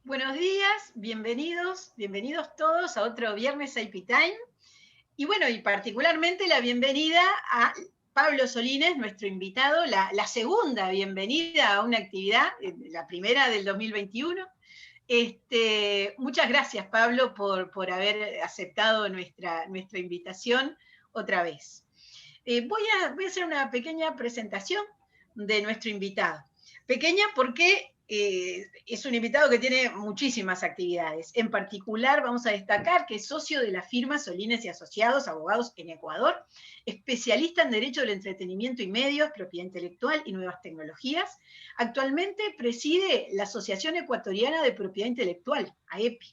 Buenos días, bienvenidos todos a otro Viernes IP Time. Y bueno, y particularmente la bienvenida a Pablo Solines, nuestro invitado, la segunda bienvenida a una actividad, la primera del 2021. Muchas gracias, Pablo, por haber aceptado nuestra invitación otra vez. Voy a hacer una pequeña presentación de nuestro invitado. Pequeña porque es un invitado que tiene muchísimas actividades. En particular, vamos a destacar que es socio de la firma Solines y Asociados, abogados en Ecuador, especialista en Derecho del Entretenimiento y Medios, Propiedad Intelectual y Nuevas Tecnologías. Actualmente preside la Asociación Ecuatoriana de Propiedad Intelectual, AEPI.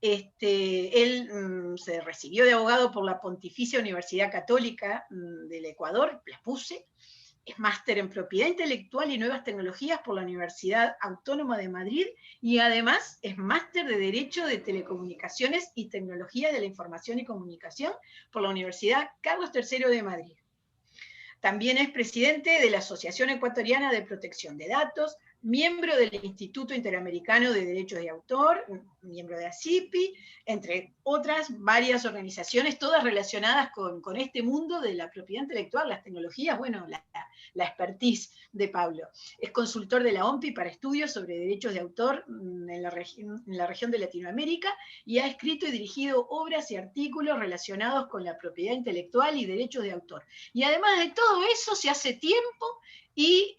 Él se recibió de abogado por la Pontificia Universidad Católica del Ecuador, la PUCE. Es máster en Propiedad Intelectual y Nuevas Tecnologías por la Universidad Autónoma de Madrid y además es máster de Derecho de Telecomunicaciones y Tecnología de la Información y Comunicación por la Universidad Carlos III de Madrid. También es presidente de la Asociación Ecuatoriana de Protección de Datos, miembro del Instituto Interamericano de Derechos de Autor, miembro de ACIPI, entre otras varias organizaciones, todas relacionadas con este mundo de la propiedad intelectual, las tecnologías, bueno, la expertise de Pablo. Es consultor de la OMPI para estudios sobre derechos de autor en la región de Latinoamérica y ha escrito y dirigido obras y artículos relacionados con la propiedad intelectual y derechos de autor. Y además de todo eso, se hace tiempo y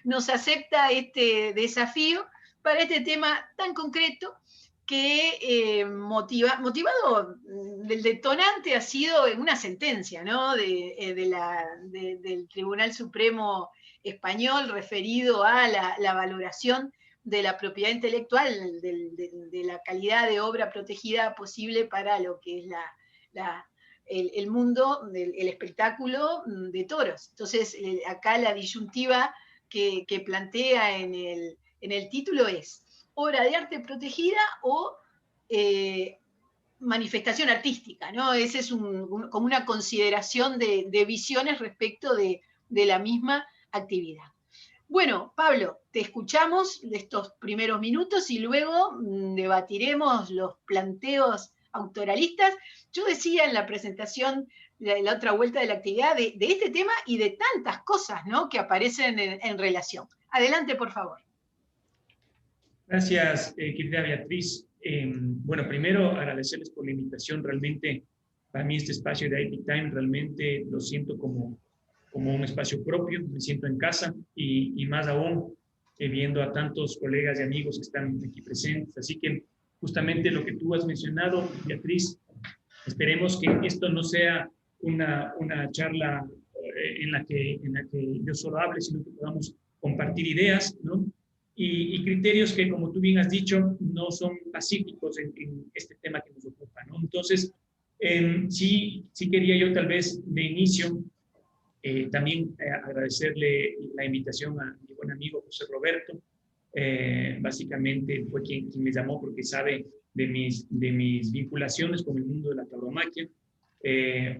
nos acepta este desafío para este tema tan concreto que motivado, el detonante ha sido una sentencia, ¿no? Del Tribunal Supremo Español referido a la valoración de la propiedad intelectual, de la calidad de obra protegida posible para lo que es el mundo del espectáculo de toros. Entonces, acá la disyuntiva que plantea en el título es obra de arte protegida o manifestación artística, ¿no? Esa es como una consideración de visiones respecto de la misma actividad. Bueno, Pablo, te escuchamos de estos primeros minutos y luego debatiremos los planteos autoralistas. Yo decía en la presentación, la otra vuelta de la actividad, de este tema y de tantas cosas, ¿no?, que aparecen en relación. Adelante, por favor. Gracias, querida Beatriz. Bueno, primero agradecerles por la invitación. Realmente, para mí este espacio de IP Time realmente lo siento como un espacio propio, me siento en casa y más aún viendo a tantos colegas y amigos que están aquí presentes. Así que justamente lo que tú has mencionado, Beatriz, esperemos que esto no sea una charla en la que yo solo hable, sino que podamos compartir ideas, ¿no? Y criterios que, como tú bien has dicho, no son pacíficos en este tema que nos ocupa, ¿no? Entonces, sí quería yo tal vez de inicio también agradecerle la invitación a mi buen amigo José Roberto. Básicamente fue quien me llamó porque sabe de mis vinculaciones con el mundo de la tauromaquia.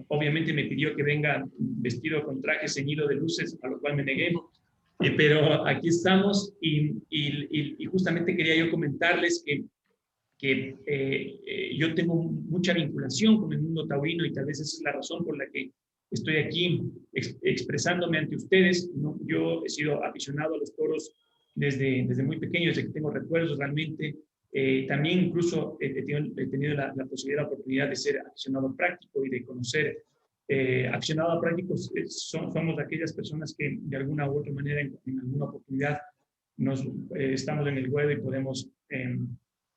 Obviamente me pidió que venga vestido con traje ceñido de luces, a lo cual me negué. Pero aquí estamos y justamente quería yo comentarles que yo tengo mucha vinculación con el mundo taurino y tal vez esa es la razón por la que estoy aquí expresándome ante ustedes, ¿no? Yo he sido aficionado a los toros desde muy pequeño, desde que tengo recuerdos realmente. También incluso he tenido la posibilidad, la oportunidad de ser aficionado práctico y de conocer aficionado prácticos. Somos aquellas personas que de alguna u otra manera en alguna oportunidad estamos en el ruedo y podemos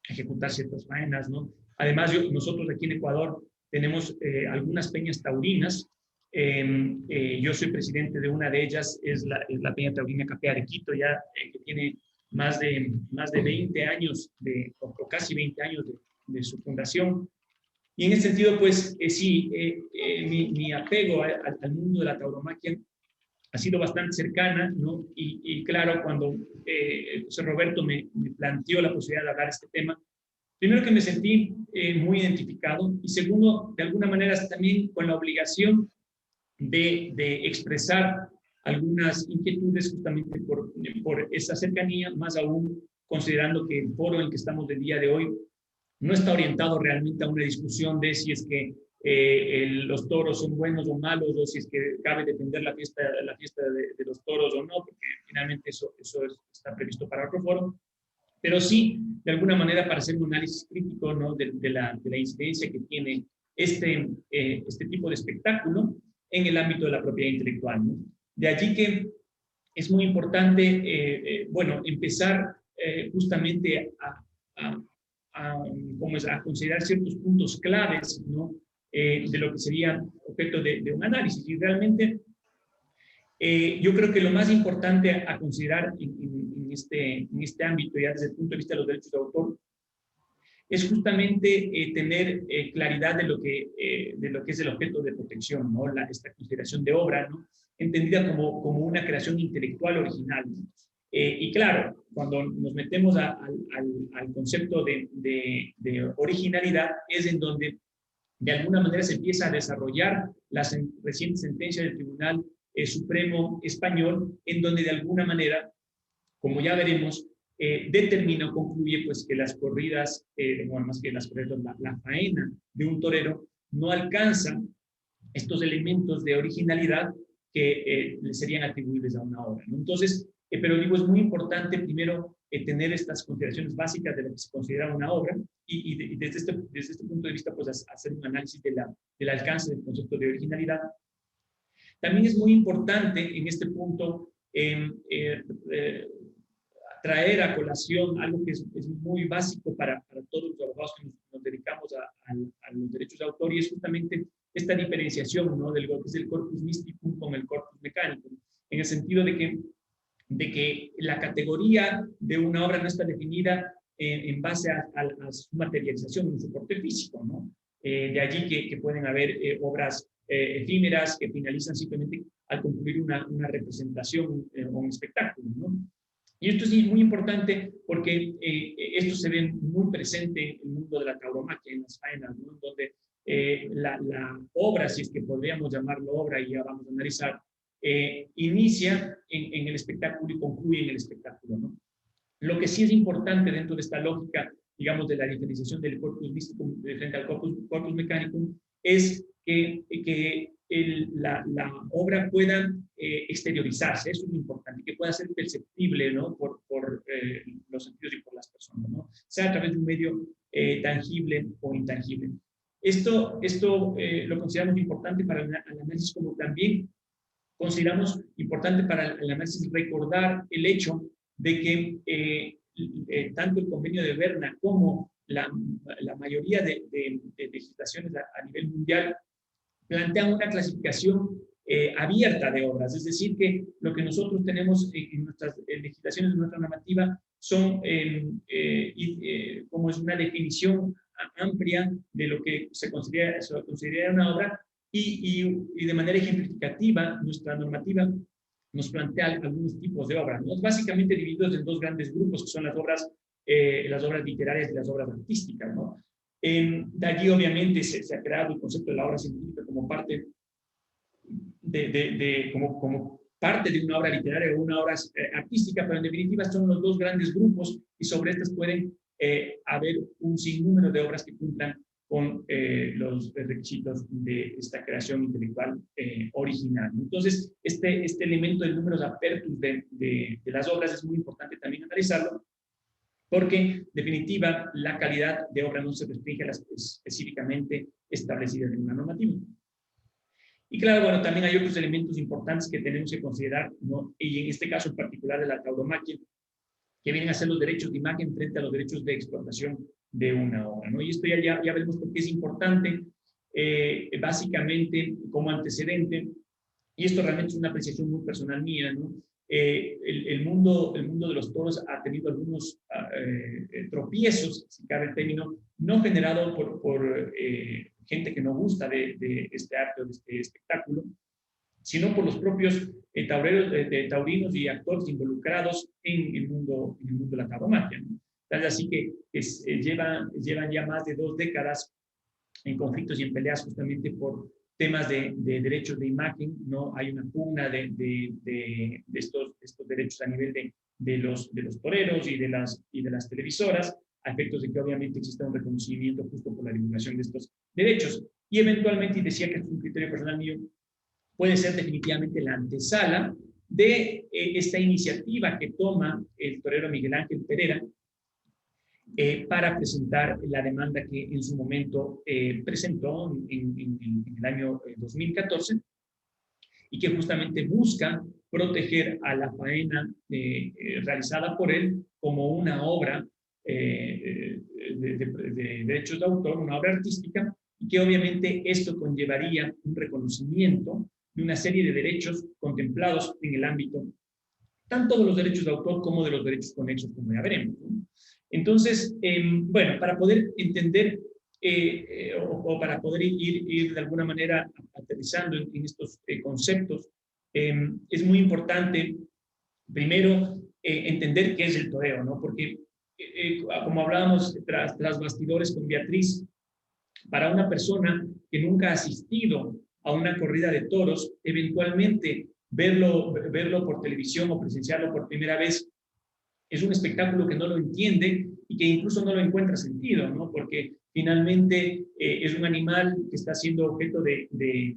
ejecutar ciertas faenas, ¿no? Además, nosotros aquí en Ecuador tenemos algunas peñas taurinas. Yo soy presidente de una de ellas, es la Peña Taurina Capea de Quito, ya que tiene más de 20 años, o casi 20 años de su fundación. Y en ese sentido, pues sí, mi apego al mundo de la tauromaquia ha sido bastante cercana, ¿no? Y claro, cuando José Roberto me planteó la posibilidad de hablar de este tema, primero que me sentí muy identificado y segundo, de alguna manera también con la obligación de expresar algunas inquietudes justamente por esa cercanía, más aún considerando que el foro en que estamos del día de hoy no está orientado realmente a una discusión de si es que los toros son buenos o malos, o si es que cabe defender la fiesta de los toros o no, porque finalmente eso está previsto para otro foro, pero sí, de alguna manera, para hacer un análisis crítico, ¿no?, de la incidencia que tiene este tipo de espectáculo en el ámbito de la propiedad intelectual, ¿no? De allí que es muy importante, bueno, empezar justamente a considerar ciertos puntos claves, ¿no?, de lo que sería objeto de un análisis. Y realmente yo creo que lo más importante a considerar en este ámbito, ya desde el punto de vista de los derechos de autor, es justamente tener claridad de lo que es el objeto de protección, ¿no? Esta consideración de obra, ¿no?, entendida como una creación intelectual original, ¿no? Y claro, cuando nos metemos al concepto de originalidad, es en donde de alguna manera se empieza a desarrollar la reciente sentencia del Tribunal Supremo Español, en donde de alguna manera, como ya veremos, determina o concluye pues que las corridas, bueno, más que las corridas, la faena de un torero no alcanza estos elementos de originalidad que le serían atribuibles a una obra, ¿no? Entonces, pero digo, es muy importante primero tener estas consideraciones básicas de lo que se considera una obra y desde este punto de vista, pues hacer un análisis del alcance del concepto de originalidad. También es muy importante en este punto traer a colación algo que es muy básico para todos los abogados que nos dedicamos a los derechos de autor, y es justamente esta diferenciación, ¿no?, del que es el corpus mysticum con el corpus mechanicum, en el sentido de que la categoría de una obra no está definida en base a su materialización, un soporte físico, ¿no? De allí que pueden haber obras efímeras que finalizan simplemente al concluir una representación o un espectáculo, ¿no? Y esto sí es muy importante porque esto se ve muy presente en el mundo de la tauromaquia, en las faenas, ¿no?, donde la obra, si es que podríamos llamarlo obra, y ya vamos a analizar, inicia en el espectáculo y concluye en el espectáculo, ¿no? Lo que sí es importante dentro de esta lógica, digamos, de la diferenciación del corpus mysticum frente al corpus mechanicum, es que la obra pueda exteriorizarse. Eso es muy importante, que pueda ser perceptible, ¿no?, por los sentidos y por las personas, ¿no?, sea a través de un medio tangible o intangible. Esto lo consideramos importante para el análisis, como también consideramos importante para el análisis recordar el hecho de que tanto el convenio de Berna como la mayoría de legislaciones a nivel mundial plantean una clasificación abierta de obras, es decir, que lo que nosotros tenemos en nuestras legislaciones, en nuestra normativa, son como es una definición amplia de lo que se considera una obra, y de manera ejemplificativa nuestra normativa nos plantea algunos tipos de obras, ¿no?, básicamente divididos en dos grandes grupos, que son las obras literarias y las obras artísticas, ¿no? De allí, obviamente, se ha creado el concepto de la obra científica como parte como parte de una obra literaria o una obra artística, pero en definitiva son los dos grandes grupos, y sobre estas pueden haber un sinnúmero de obras que cumplan con los requisitos de esta creación intelectual original. Entonces, este elemento del números apertus de las obras es muy importante también analizarlo, porque, en definitiva, la calidad de obra no se restringe a las específicamente establecidas en una normativa. Y claro, bueno, también hay otros elementos importantes que tenemos que considerar, ¿no?, y en este caso en particular de la tauromaquia, que vienen a ser los derechos de imagen frente a los derechos de explotación de una obra, ¿no? Y esto ya veremos por qué es importante, básicamente como antecedente, y esto realmente es una apreciación muy personal mía, ¿no? El mundo de los toros ha tenido algunos tropiezos, si cabe el término, no generado por gente que no gusta de este arte o de este espectáculo, sino por los propios taurinos y actores involucrados en el mundo de la tauromaquia, ¿no? Tal así que llevan ya más de 2 décadas en conflictos y en peleas justamente por temas de derechos de imagen, ¿no? Hay una pugna de estos derechos a nivel de los toreros y de las televisoras, a efectos de que obviamente exista un reconocimiento justo por la divulgación de estos derechos. Y eventualmente, y decía que es un criterio personal mío, puede ser definitivamente la antesala de esta iniciativa que toma el torero Miguel Ángel Pereira para presentar la demanda que en su momento presentó en el año 2014 y que justamente busca proteger a la faena realizada por él como una obra de derechos de autor, una obra artística, y que obviamente esto conllevaría un reconocimiento de una serie de derechos contemplados en el ámbito tanto de los derechos de autor como de los derechos conexos, como ya veremos, ¿no? Entonces, bueno, para poder entender o para poder ir de alguna manera aterrizando en estos conceptos, es muy importante, primero, entender qué es el toreo, ¿no? Porque, como hablábamos tras bastidores con Beatriz, para una persona que nunca ha asistido a una corrida de toros, eventualmente verlo por televisión o presenciarlo por primera vez es un espectáculo que no lo entiende y que incluso no lo encuentra sentido, ¿no? Porque finalmente es un animal que está siendo objeto de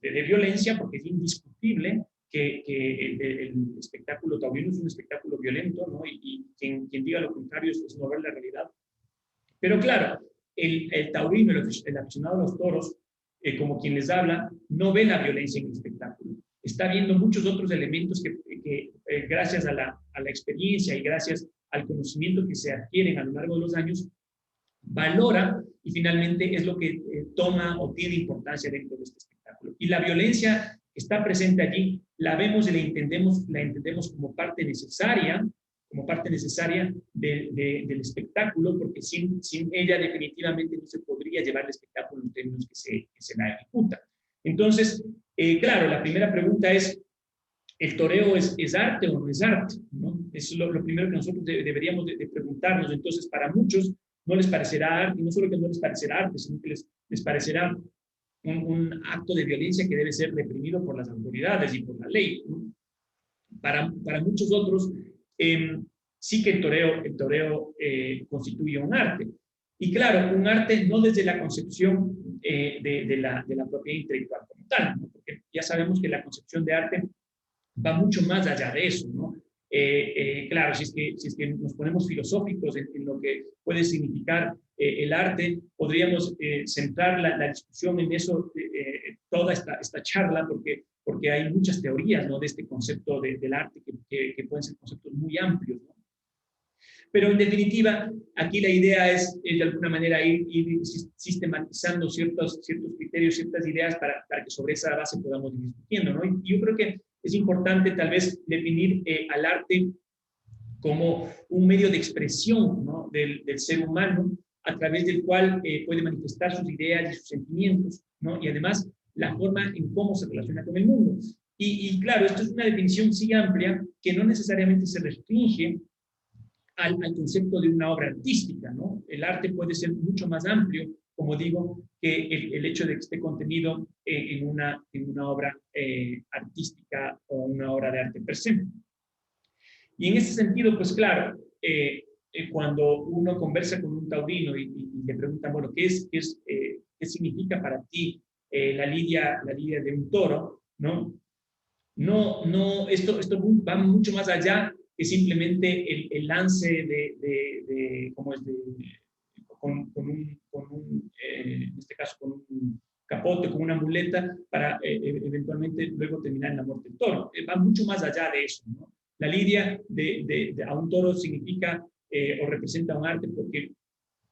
violencia, porque es indiscutible que el espectáculo taurino es un espectáculo violento, ¿no? Y quien diga lo contrario es no ver la realidad. Pero claro, el taurino, el aficionado a los toros, como quien les habla, no ve la violencia en el espectáculo. Está viendo muchos otros elementos que gracias a la experiencia y gracias al conocimiento que se adquieren a lo largo de los años, valora y finalmente es lo que toma o tiene importancia dentro de este espectáculo. Y la violencia que está presente allí, la vemos y la entendemos como parte necesaria del espectáculo, porque sin ella definitivamente no se podría llevar el espectáculo en términos que se la ejecuta. Entonces, claro, la primera pregunta es, ¿el toreo es arte o no es arte? ¿No? Eso es lo primero que nosotros deberíamos de preguntarnos. Entonces, para muchos no les parecerá arte, y no solo que no les parecerá arte, sino que les parecerá un acto de violencia que debe ser reprimido por las autoridades y por la ley, ¿no? Para muchos otros, sí que el toreo constituye un arte. Y claro, un arte no desde la concepción de la propiedad intelectual como tal, ¿no? Porque ya sabemos que la concepción de arte va mucho más allá de eso, ¿no? Claro, si es que nos ponemos filosóficos en lo que puede significar el arte, podríamos centrar la discusión en eso, toda esta charla, porque hay muchas teorías, ¿no?, de este concepto del arte que pueden ser conceptos muy amplios, ¿no? Pero en definitiva, aquí la idea es de alguna manera ir sistematizando ciertos criterios, ciertas ideas para que sobre esa base podamos ir discutiendo, ¿no? Y yo creo que es importante tal vez definir al arte como un medio de expresión, ¿no?, del ser humano, a través del cual puede manifestar sus ideas y sus sentimientos, ¿no? Y además la forma en cómo se relaciona con el mundo. Y claro, esto es una definición sí amplia que no necesariamente se restringe al concepto de una obra artística, ¿no? El arte puede ser mucho más amplio, como digo, que el hecho de que esté contenido en una obra artística o una obra de arte per se. Y en ese sentido, pues claro, cuando uno conversa con un taurino y le pregunta, bueno, ¿qué significa para ti la lidia de un toro? ¿No? Esto va mucho más allá que simplemente el lance en este caso, con un capote, con una muleta, para eventualmente luego terminar en la muerte del toro. Va mucho más allá de eso, ¿no? La lidia a un toro significa o representa un arte porque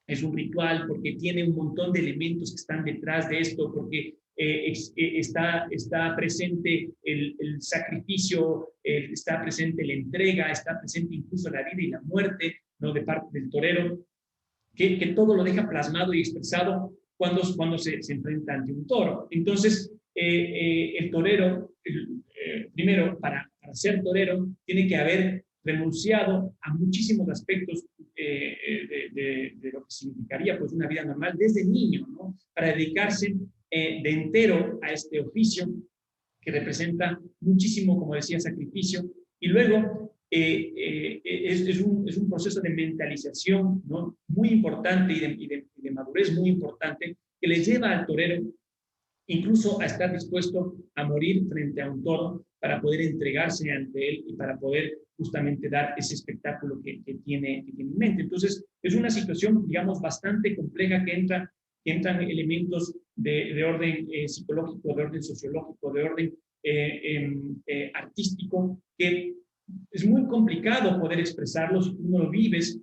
es un ritual, porque tiene un montón de elementos que están detrás de esto, porque está presente el sacrificio, está presente la entrega, está presente incluso la vida y la muerte, ¿no?, de parte del torero, que todo lo deja plasmado y expresado cuando se enfrenta ante un toro. Entonces, el torero, primero, para ser torero, tiene que haber renunciado a muchísimos aspectos de lo que significaría pues una vida normal desde niño, ¿no?, para dedicarse de entero a este oficio que representa muchísimo, como decía, sacrificio, y luego es un proceso de mentalización, ¿no? Muy importante y de madurez muy importante que le lleva al torero incluso a estar dispuesto a morir frente a un toro para poder entregarse ante él y para poder justamente dar ese espectáculo que tiene en mente. Entonces, es una situación, digamos, bastante compleja que entran elementos de orden psicológico, de orden sociológico, de orden artístico, que es muy complicado poder expresarlo si tú no lo vives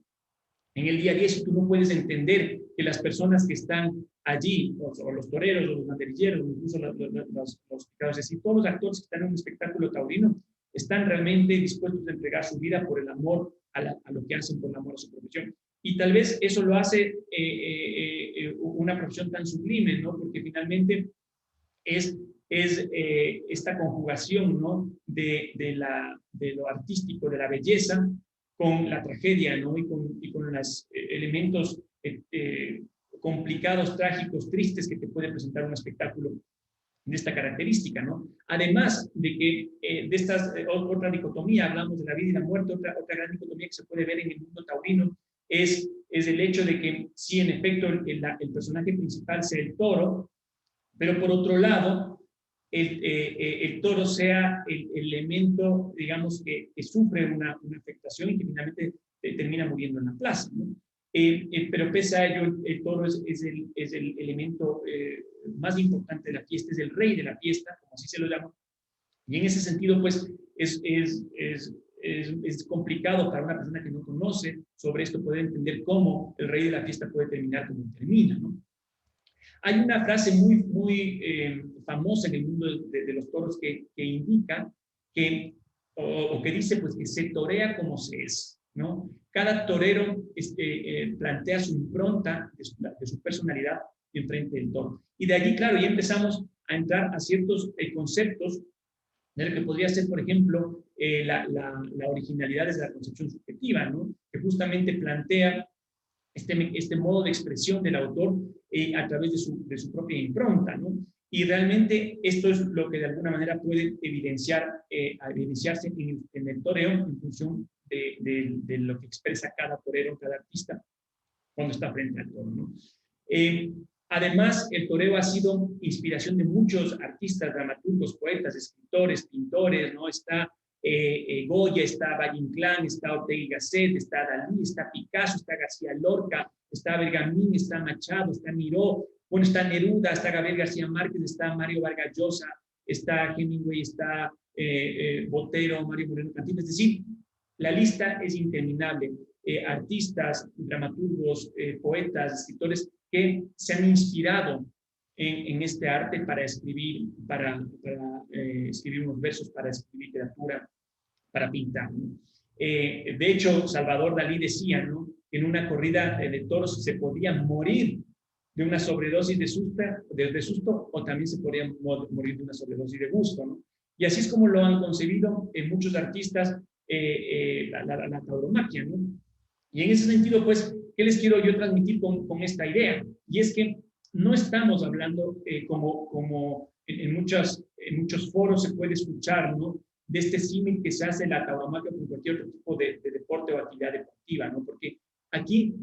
en el día a día, si tú no puedes entender que las personas que están allí, o los toreros, o los banderilleros, incluso es decir, todos los actores que están en un espectáculo taurino, están realmente dispuestos a entregar su vida por el amor a lo que hacen, por el amor a su profesión. Y tal vez eso lo hace una profesión tan sublime, ¿no? Porque finalmente es esta conjugación, ¿no? de lo artístico, de la belleza, con la tragedia, ¿no? y con los elementos complicados, trágicos, tristes que te puede presentar un espectáculo de esta característica, ¿no? Además de que de estas, otra dicotomía, hablamos de la vida y la muerte, otra gran dicotomía que se puede ver en el mundo taurino es el hecho de que sí, en efecto, el personaje principal sea el toro, pero por otro lado, el toro sea el elemento, digamos, que sufre una afectación y que finalmente termina muriendo en la plaza, ¿no? Pero pese a ello, el toro es el elemento más importante de la fiesta, es el rey de la fiesta, como así se lo llama. Y en ese sentido, pues, es complicado para una persona que no conoce sobre esto poder entender cómo el rey de la fiesta puede terminar como termina, ¿no? Hay una frase muy famosa en el mundo de los toros que indica que, o que dice, pues, que se torea como se es, ¿no? Cada torero plantea su impronta de su personalidad en frente del toro. Y de allí, claro, ya empezamos a entrar a ciertos conceptos de lo que podría ser, por ejemplo, la originalidad desde la concepción subjetiva, ¿no? Que justamente plantea este modo de expresión del autor a través de su propia impronta, ¿no? Y realmente esto es lo que de alguna manera puede evidenciarse en el toreo en función de lo que expresa cada torero, cada artista, cuando está frente al toro, ¿no? Además, el toreo ha sido inspiración de muchos artistas, dramaturgos, poetas, escritores, pintores, ¿no? Está Goya, está Valle Inclán, está Ortega y Gasset, está Dalí, está Picasso, está García Lorca, está Bergamín, está Machado, está Miró, bueno, está Neruda, está Gabriel García Márquez, está Mario Vargas Llosa, está Hemingway, está Botero, Mario Moreno Cantillo. Es decir, la lista es interminable. Artistas, dramaturgos, poetas, escritores que se han inspirado en este arte para escribir, escribir unos versos, para escribir literatura, para pintar, ¿no? De hecho, Salvador Dalí decía, ¿no?, que en una corrida de toros se podía morir de una sobredosis de susto, o también se podía morir de una sobredosis de gusto, ¿no? Y así es como lo han concebido muchos artistas la tauromaquia, ¿no? Y en ese sentido, pues, ¿qué les quiero yo transmitir con esta idea? Y es que no estamos hablando como en muchos foros se puede escuchar, ¿no?, de este símil que se hace en la tauromaquia con cualquier otro tipo de deporte o actividad deportiva, ¿no? Porque aquí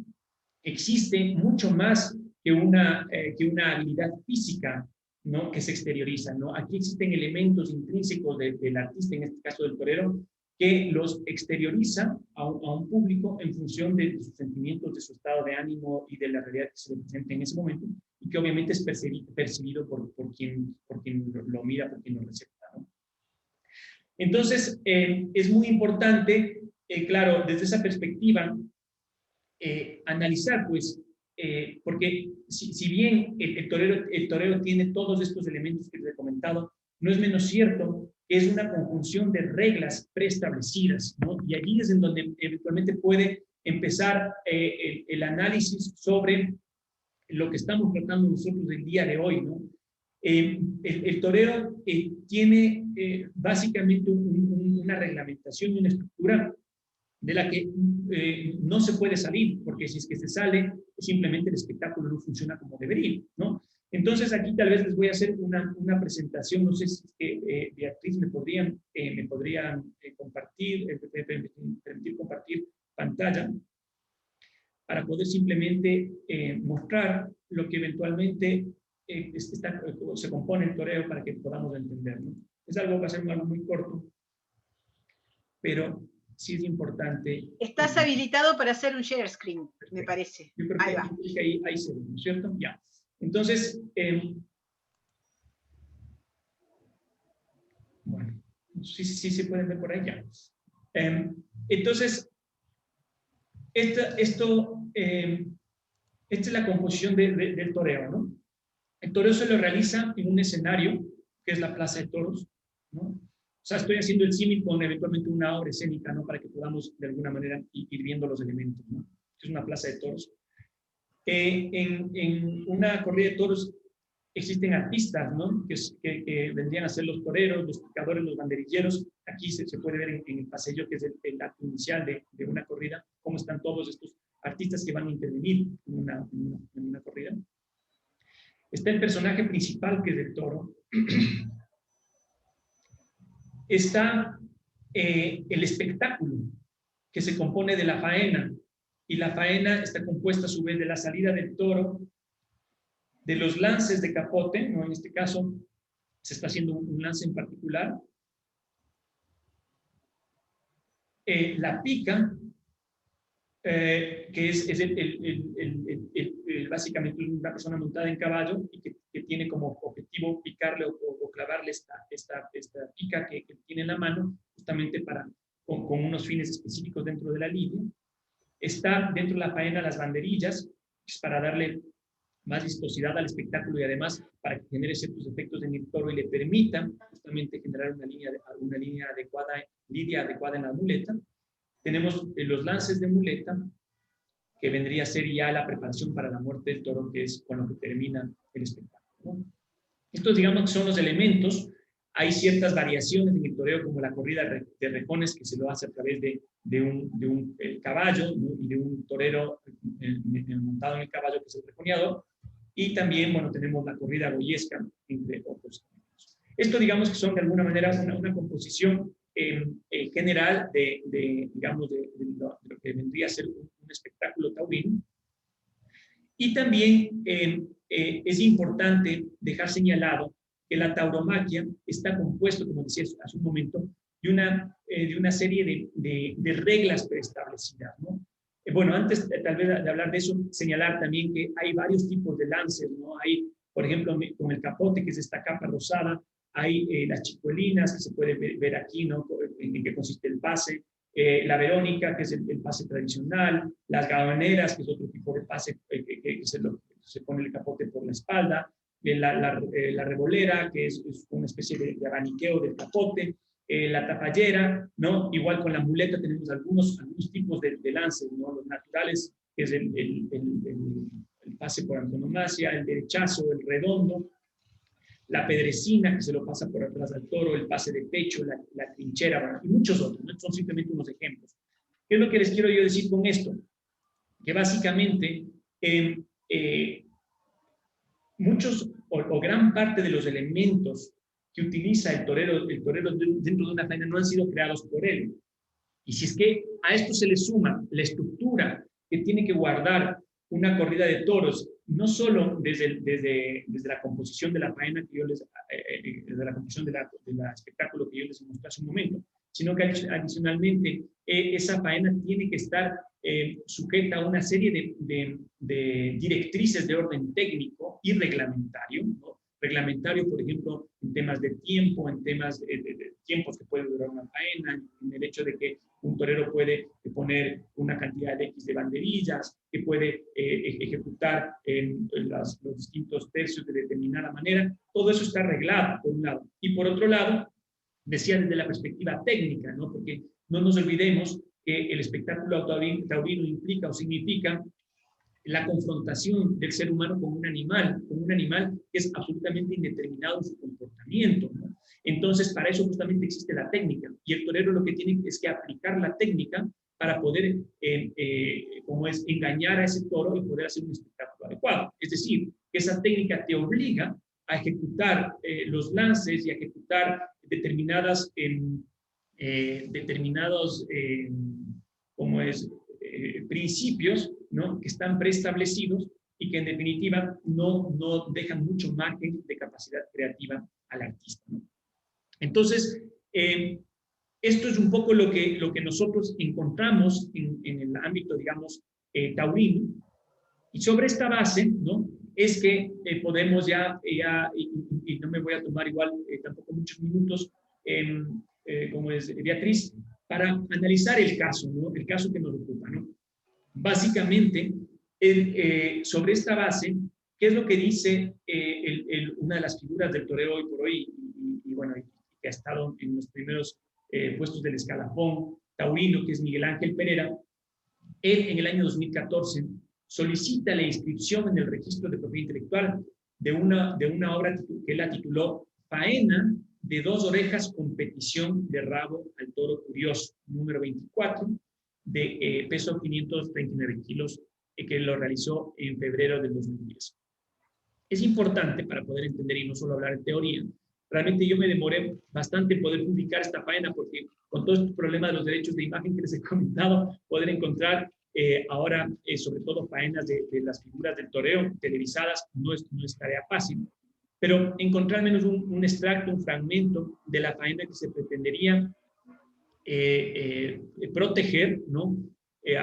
existe mucho más que una habilidad física, ¿no?, que se exterioriza, ¿no? Aquí existen elementos intrínsecos del artista, en este caso del torero, que los exterioriza a un público en función de sus sentimientos, de su estado de ánimo y de la realidad que se le presenta en ese momento, y que obviamente es percibido por quien lo mira, por quien lo recepta, ¿no? Entonces, es muy importante, claro, desde esa perspectiva, analizar, pues, porque si bien el torero tiene todos estos elementos que les he comentado, no es menos cierto que es una conjunción de reglas preestablecidas, ¿no? Y allí es en donde eventualmente puede empezar el análisis sobre lo que estamos tratando nosotros el día de hoy, ¿no? El torero tiene básicamente una reglamentación y una estructura de la que no se puede salir, porque si es que se sale, simplemente el espectáculo no funciona como debería, ¿no? Entonces, aquí tal vez les voy a hacer una presentación, no sé si es que Beatriz me podrían compartir, permitir compartir pantalla para poder simplemente mostrar lo que eventualmente se compone el toreo para que podamos entender, ¿no? Es algo que va a ser algo muy corto, pero sí es importante. Estás habilitado para hacer un share screen, Perfecto. Me parece. Yo creo Ahí va. que ahí se ve, ¿no es cierto? Ya. Entonces, bueno, sí se pueden ver por ahí ya. Entonces, esta es la composición del toreo, ¿no? El toreo se lo realiza en un escenario, que es la Plaza de Toros, ¿no? O sea, estoy haciendo el símil con eventualmente una obra escénica, ¿no? Para que podamos, de alguna manera, ir viendo los elementos, ¿no? Es una plaza de toros. En una corrida de toros existen artistas, ¿no? Que vendrían a ser los toreros, los picadores, los banderilleros. Aquí se puede ver en el pasillo, que es el acto inicial de una corrida, cómo están todos estos artistas que van a intervenir en una corrida. Está el personaje principal, que es el toro. Está el espectáculo, que se compone de la faena, y la faena está compuesta a su vez de la salida del toro, de los lances de capote, ¿no? En este caso se está haciendo un lance en particular, la pica, que es básicamente una persona montada en caballo y que tiene como objetivo picarle o clavarle esta pica que tiene en la mano, justamente con unos fines específicos dentro de la lidia. Está dentro de la faena las banderillas, pues para darle más vistosidad al espectáculo y además para que genere ciertos efectos en el toro y le permita justamente generar una lidia adecuada en la muleta. Tenemos los lances de muleta, que vendría a ser ya la preparación para la muerte del toro, que es con lo que termina el espectáculo, ¿no? Estos, digamos, que son los elementos. Hay ciertas variaciones en el toreo, como la corrida de rejones, que se lo hace a través de un caballo, ¿no? Y de un torero montado en el caballo, que es el rejoneador. Y también, bueno, tenemos la corrida goyesca, entre otros. Esto, digamos, que son de alguna manera una composición general digamos, de lo que vendría a ser un espectáculo taurino. Y también es importante dejar señalado que la tauromaquia está compuesto, como decía hace un momento, de una serie de reglas preestablecidas, ¿no? Bueno, antes tal vez de hablar de eso, señalar también que hay varios tipos de lances, ¿no? Hay, por ejemplo, con el capote, que es esta capa rosada, hay las chicuelinas, que se puede ver aquí, ¿no? En qué consiste el pase, la verónica, que es el pase tradicional, las gabaneras, que es otro tipo de pase que se pone el capote por la espalda, la revolera, que es una especie de abaniqueo del capote, la tapallera, ¿no? Igual con la muleta tenemos algunos tipos de lances, ¿no? Los naturales, que es el pase por antonomasia, el derechazo, el redondo, la pedrecina, que se lo pasa por atrás al toro, el pase de pecho, la trinchera, bueno, y muchos otros, ¿no? Son simplemente unos ejemplos. ¿Qué es lo que les quiero yo decir con esto? Que básicamente muchos o gran parte de los elementos que utiliza el torero dentro de una faena no han sido creados por él. Y si es que a esto se le suma la estructura que tiene que guardar una corrida de toros, no solo desde la composición de la faena que yo desde la composición del espectáculo que yo les mostré hace un momento, sino que adicionalmente esa faena tiene que estar sujeta a una serie de directrices de orden técnico y reglamentario, ¿no? Reglamentario, por ejemplo, en temas de tiempo, en temas de tiempos que puede durar una faena, en el hecho de que un torero puede poner una cantidad de X de banderillas, que puede ejecutar los distintos tercios de determinada manera. Todo eso está arreglado, por un lado. Y por otro lado, decía desde la perspectiva técnica, ¿no? Porque no nos olvidemos que el espectáculo taurino implica o significa la confrontación del ser humano con un animal que es absolutamente indeterminado en su comportamiento, ¿no? Entonces, para eso justamente existe la técnica, y el torero lo que tiene es que aplicar la técnica para poder, como es, engañar a ese toro y poder hacer un espectáculo adecuado. Es decir, que esa técnica te obliga a ejecutar los lances y a ejecutar determinados principios, ¿no?, que están preestablecidos y que en definitiva no dejan mucho margen de capacidad creativa al artista, ¿no? Entonces, esto es un poco lo que nosotros encontramos en el ámbito, digamos, taurino. Y sobre esta base, ¿no?, es que podemos y no me voy a tomar igual tampoco muchos minutos, como es Beatriz, para analizar el caso, ¿no?, el caso que nos ocupa, ¿no? Básicamente, sobre esta base, ¿qué es lo que dice una de las figuras del toreo hoy por hoy, y bueno, que ha estado en los primeros puestos del escalafón taurino, que es Miguel Ángel Pereira? Él, en el año 2014, solicita la inscripción en el registro de propiedad intelectual de una obra que él la tituló Faena de 2 orejas, competición de rabo al toro curioso, número 24, de peso 539 kilos, que lo realizó en febrero del 2010. Es importante para poder entender y no solo hablar de teoría. Realmente yo me demoré bastante en poder publicar esta faena porque con todo este problema de los derechos de imagen que les he comentado, poder encontrar ahora, sobre todo faenas de las figuras del toreo televisadas, no es tarea fácil, pero encontrar al menos un extracto, un fragmento de la faena que se pretendería proteger, ¿no?,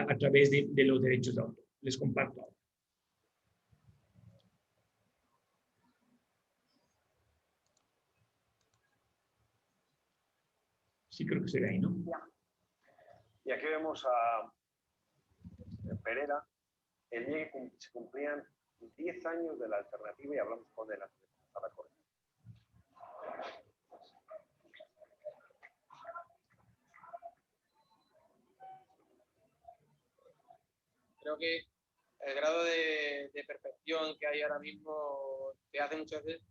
a través de los derechos de autor. Les comparto ahora. Sí, creo que se ve ahí, ¿no? Y aquí vemos a Pereira, el día que se cumplían 10 años de la alternativa, y hablamos con él antes de empezar la corrida. Creo que el grado de perfección que hay ahora mismo te hace muchas veces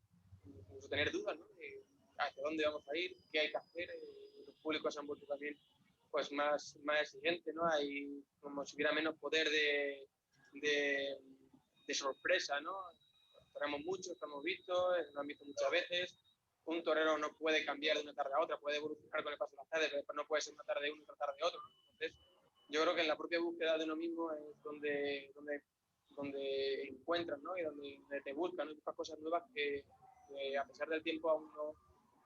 incluso tener dudas, ¿no?, de hacia dónde vamos a ir, qué hay que hacer. Los públicos se han vuelto también pues más exigentes, ¿no? Hay como si hubiera menos poder de sorpresa, ¿no? Tenemos muchos, lo hemos visto, lo han visto muchas veces. Un torero no puede cambiar de una tarde a otra, puede evolucionar con el paso de las tardes, pero no puede ser una tarde de uno y otra tarde de otro, ¿no? Entonces, yo creo que en la propia búsqueda de uno mismo es donde encuentras, ¿no?, y donde te buscan, ¿no?, y buscas cosas nuevas que a pesar del tiempo aún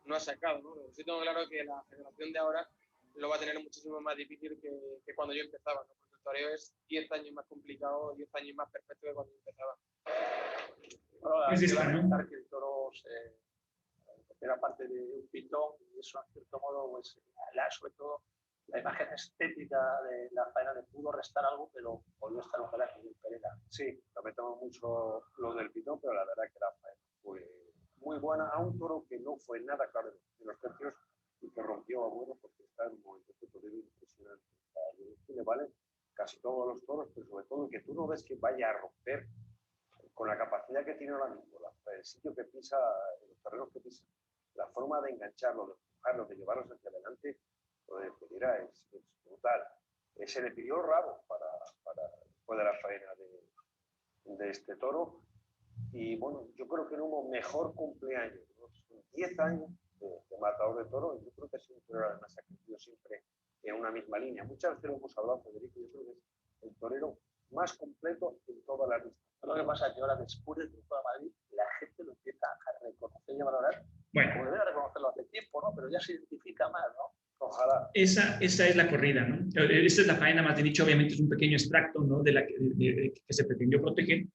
no has sacado, ¿no? Pero sí tengo claro que la generación de ahora lo va a tener muchísimo más difícil que cuando yo empezaba, ¿no? Porque el toreo es 10 años más complicado, 10 años más perfecto que cuando yo empezaba. Bueno, Es esta, ¿no? Que el toro era parte de un pitón, y eso, en cierto modo, pues, sobre todo la imagen estética de la faena le pudo restar algo, pero volvió a estar ojalá en el Pereira. Sí, lamentamos mucho lo del pitón, pero la verdad que la faena fue muy buena a un toro que no fue nada claro de los tercios y que rompió a bueno porque está en un momento de torero impresionante. O sea, le valen casi todos los toros, pero sobre todo que tú no ves que vaya a romper con la capacidad que tiene ahora mismo, el sitio que pisa, los terrenos que pisa, la forma de engancharlo, de empujarlo, de llevarlos hacia adelante, lo de Pereira es brutal. Se le pidió rabo para después de la faena de este toro. Y bueno, yo creo que no hubo mejor cumpleaños, ¿no? 10 años de matador de toro, y yo creo que ha sido un torero además que ha crecido siempre en una misma línea. Muchas veces lo hemos hablado, Federico, yo creo que es el torero más completo en toda la lista. Lo que pasa es que ahora, después del triunfo de Madrid, la gente lo empieza a reconocer y a valorar, bueno, como debe reconocerlo hace tiempo, ¿no? Pero ya se identifica más, ¿no? Ojalá. Esa es la corrida, ¿no? Esa es la faena, más bien dicho, obviamente es un pequeño extracto, ¿no?, de la que se pretendió proteger.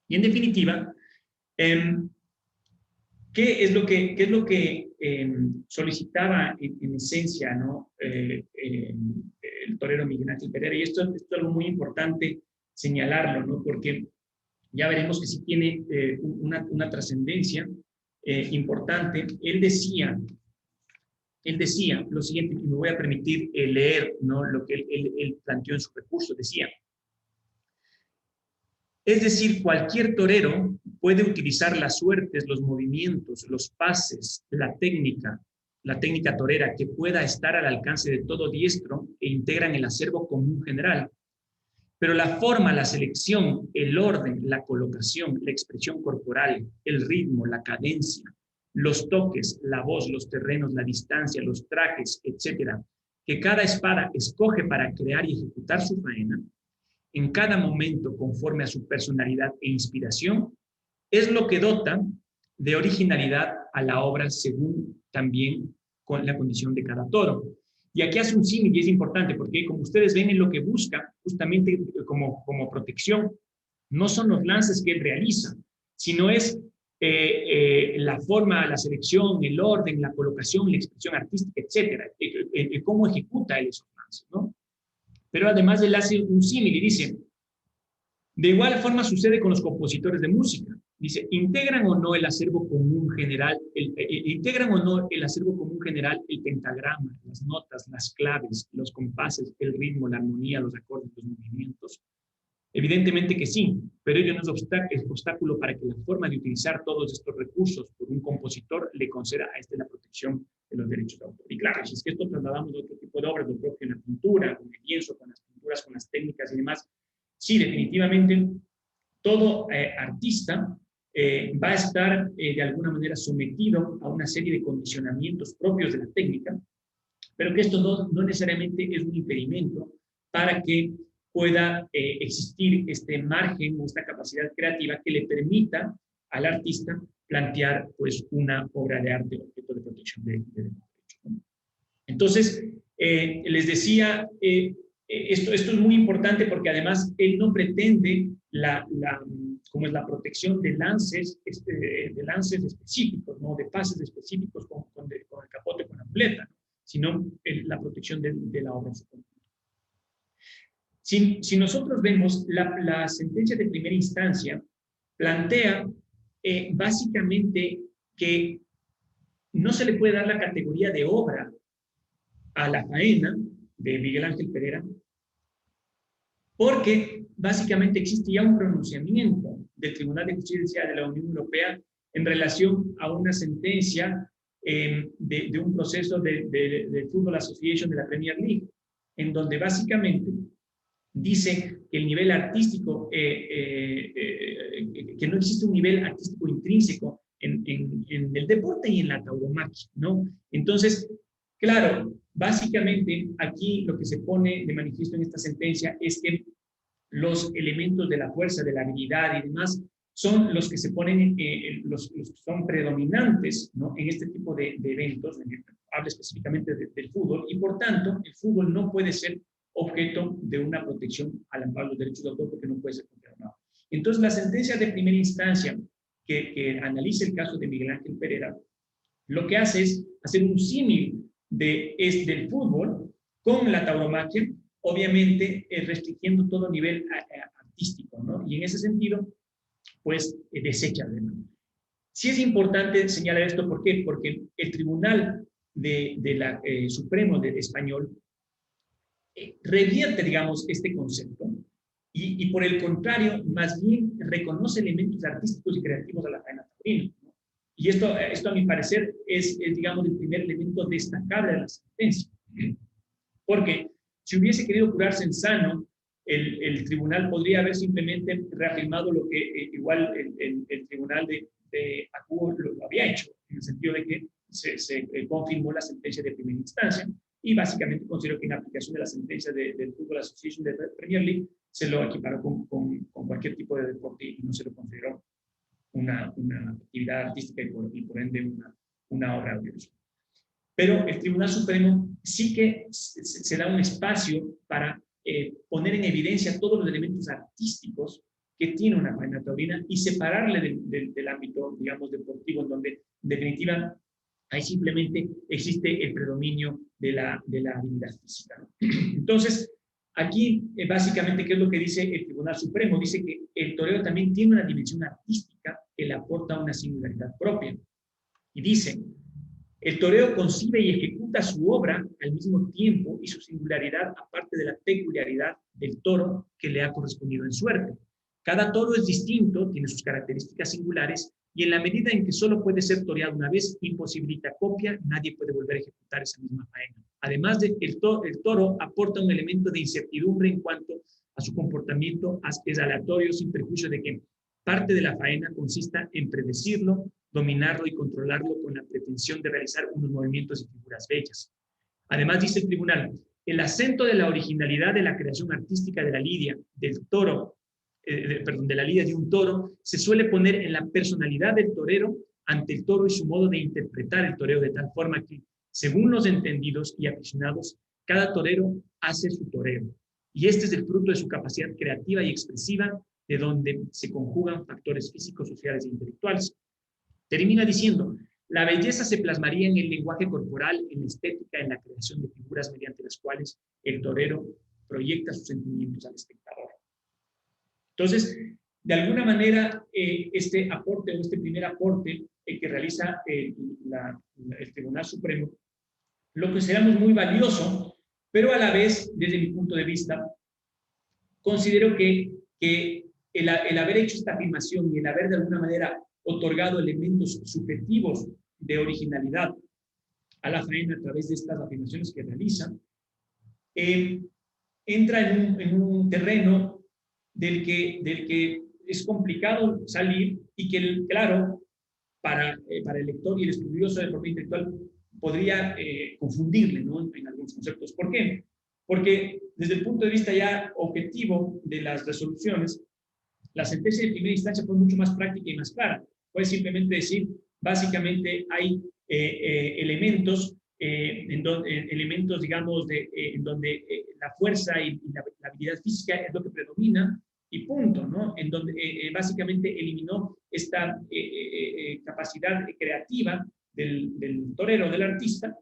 Y en definitiva, ¿qué es lo que solicitaba en esencia, ¿no?, el torero Miguel Ángel Pereira? Y esto es algo muy importante señalarlo, ¿no?, porque ya veremos que sí tiene una trascendencia importante. Él decía lo siguiente, y me voy a permitir leer, ¿no?, lo que él planteó en su recurso. Decía: es decir, cualquier torero puede utilizar las suertes, los movimientos, los pases, la técnica torera que pueda estar al alcance de todo diestro e integran el acervo común general. Pero la forma, la selección, el orden, la colocación, la expresión corporal, el ritmo, la cadencia, los toques, la voz, los terrenos, la distancia, los trajes, etcétera, que cada espada escoge para crear y ejecutar su faena, en cada momento conforme a su personalidad e inspiración, es lo que dota de originalidad a la obra según también con la condición de cada toro. Y aquí hace un símil y es importante porque, como ustedes ven, en lo que busca justamente como protección no son los lances que él realiza, sino es la forma, la selección, el orden, la colocación, la expresión artística, etcétera, cómo ejecuta él esos lances, ¿no? Pero además él hace un símil y dice, de igual forma sucede con los compositores de música. Dice, ¿integran o no el acervo común general, el pentagrama, las notas, las claves, los compases, el ritmo, la armonía, los acordes, los movimientos? Evidentemente que sí, pero ello no es obstáculo para que la forma de utilizar todos estos recursos por un compositor le conceda a este la protección de los derechos de autor. Y claro, si es que esto trasladamos a otro tipo de obras, lo propio en la pintura, con el lienzo, con las pinturas, con las técnicas y demás, sí, definitivamente, todo artista va a estar de alguna manera sometido a una serie de condicionamientos propios de la técnica, pero que esto no necesariamente es un impedimento para que pueda existir este margen o esta capacidad creativa que le permita al artista plantear pues una obra de arte objeto de protección de derechos. Entonces, les decía, esto es muy importante porque además él no pretende como es la protección de lances específicos, ¿no? De pases específicos con el capote, con la muleta, ¿no? Sino la protección de la obra en su conjunto. Si nosotros vemos la sentencia de primera instancia, plantea básicamente que no se le puede dar la categoría de obra a la faena de Miguel Ángel Perera, porque básicamente existe ya un pronunciamiento del Tribunal de Justicia de la Unión Europea en relación a una sentencia de un proceso de Football Association de la Premier League, en donde básicamente dice que el nivel artístico, que no existe un nivel artístico intrínseco en el deporte y en la tauromaquia, ¿no? Entonces, claro, básicamente aquí lo que se pone de manifiesto en esta sentencia es que los elementos de la fuerza, de la habilidad y demás son los que se ponen, los que son predominantes, ¿no? En este tipo de eventos, habla específicamente del fútbol, y por tanto el fútbol no puede ser objeto de una protección al amparo de los derechos de autor porque no puede ser confirmado. Entonces la sentencia de primera instancia que analiza el caso de Miguel Ángel Perera, lo que hace es hacer un símil del fútbol con la tauromaquia, obviamente restringiendo todo nivel artístico, ¿no? Y en ese sentido, pues desecha el tema. Sí es importante señalar esto, ¿por qué? Porque el Tribunal Supremo Español revierte, digamos, este concepto y por el contrario, más bien reconoce elementos artísticos y creativos de la faena taurina, ¿no? Y esto a mi parecer es, digamos, el primer elemento destacable de la sentencia. Porque si hubiese querido curarse en sano, el tribunal podría haber simplemente reafirmado lo que igual el tribunal de Acuo lo había hecho, en el sentido de que se confirmó la sentencia de primera instancia y básicamente considero que en aplicación de la sentencia del Football Association de Premier League se lo equiparó con cualquier tipo de deporte y no se lo consideró una actividad artística y por ende una obra audiovisual. Pero el Tribunal Supremo sí que se da un espacio para poner en evidencia todos los elementos artísticos que tiene una faena taurina y separarle del ámbito, digamos, deportivo, en donde en definitiva ahí simplemente existe el predominio de la habilidad física, ¿no? Entonces, aquí básicamente, ¿qué es lo que dice el Tribunal Supremo? Dice que el toreo también tiene una dimensión artística que le aporta una singularidad propia. Y dice, el toreo concibe y ejecuta su obra al mismo tiempo y su singularidad aparte de la peculiaridad del toro que le ha correspondido en suerte. Cada toro es distinto, tiene sus características singulares y en la medida en que solo puede ser toreado una vez, imposibilita copia, nadie puede volver a ejecutar esa misma faena. Además, el toro aporta un elemento de incertidumbre en cuanto a su comportamiento es aleatorio, sin perjuicio de que parte de la faena consista en predecirlo, dominarlo y controlarlo con la pretensión de realizar unos movimientos y figuras bellas. Además, dice el tribunal, el acento de la originalidad de la creación artística de la lidia, del toro, de la lidia de un toro, se suele poner en la personalidad del torero ante el toro y su modo de interpretar el toreo, de tal forma que, según los entendidos y aficionados, cada torero hace su toreo. Y este es el fruto de su capacidad creativa y expresiva, de donde se conjugan factores físicos, sociales e intelectuales. Termina diciendo, la belleza se plasmaría en el lenguaje corporal, en la estética, en la creación de figuras mediante las cuales el torero proyecta sus sentimientos al espectador. Entonces, de alguna manera, este aporte o este primer aporte que realiza el Tribunal Supremo, lo consideramos muy valioso, pero a la vez, desde mi punto de vista, considero que el haber hecho esta afirmación y el haber de alguna manera otorgado elementos subjetivos de originalidad a la faena a través de estas afirmaciones que realiza, entra en un terreno del que es complicado salir y que, claro, para el lector y el estudioso de propiedad intelectual podría confundirle, ¿no?, en algunos conceptos. ¿Por qué? Porque desde el punto de vista ya objetivo de las resoluciones, la sentencia de primera instancia fue mucho más práctica y más clara. Puede simplemente decir, básicamente hay elementos, digamos, en donde la fuerza y la habilidad física es lo que predomina, y punto, ¿no? En donde básicamente eliminó esta capacidad creativa del torero, del artista,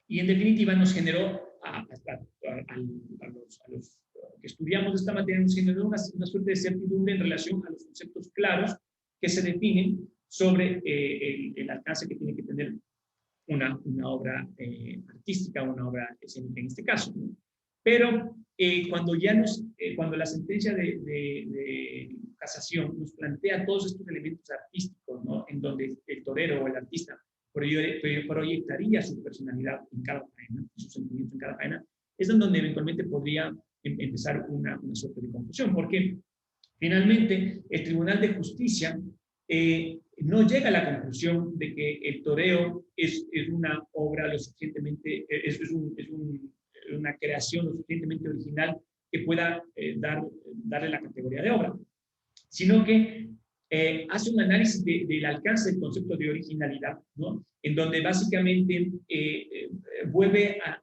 y en definitiva nos generó, a los que estudiamos esta materia, nos generó una suerte de certidumbre en relación a los conceptos claros que se definen sobre el alcance que tiene que tener una obra artística, una obra escénica en este caso, ¿no? Pero cuando la sentencia de casación nos plantea todos estos elementos artísticos, ¿no?, en donde el torero o el artista proyectaría su personalidad en cada faena, sus sentimientos en cada faena, es en donde eventualmente podría empezar una suerte de confusión, porque finalmente el Tribunal de Justicia no llega a la conclusión de que el toreo es una obra lo suficientemente, es una creación lo suficientemente original que pueda darle la categoría de obra, sino que hace un análisis del alcance del concepto de originalidad, ¿no?, en donde básicamente vuelve a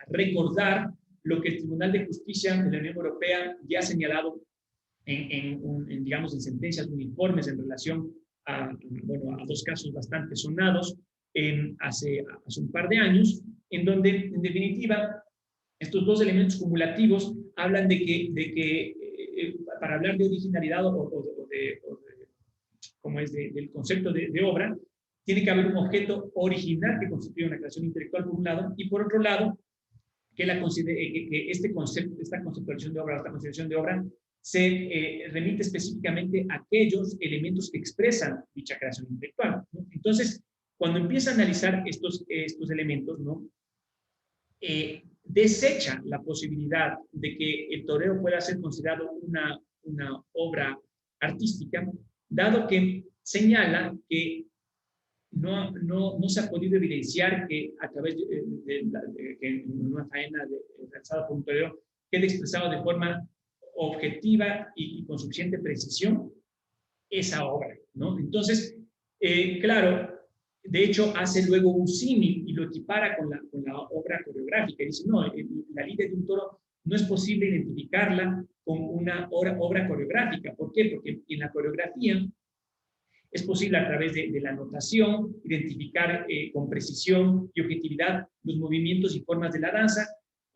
recordar lo que el Tribunal de Justicia de la Unión Europea ya ha señalado digamos, en sentencias uniformes en relación a dos casos bastante sonados hace un par de años, en donde, en definitiva, estos dos elementos cumulativos hablan de que para hablar de originalidad del concepto de obra, tiene que haber un objeto original que constituye una creación intelectual por un lado, y por otro lado, que esta conceptualización de obra, esta consideración de obra, se remite específicamente a aquellos elementos que expresan dicha creación intelectual, ¿no? Entonces, cuando empieza a analizar estos elementos, ¿no?, desecha la posibilidad de que el toreo pueda ser considerado una obra artística, dado que señala que no se ha podido evidenciar que a través de una faena realizada por un torero quede expresado de forma objetiva y con suficiente precisión esa obra, ¿no? Entonces, claro, de hecho hace luego un símil y lo equipara con la obra coreográfica y dice, no, la lidia de un toro no es posible identificarla con una obra coreográfica. ¿Por qué? Porque en la coreografía es posible a través de la notación identificar con precisión y objetividad los movimientos y formas de la danza,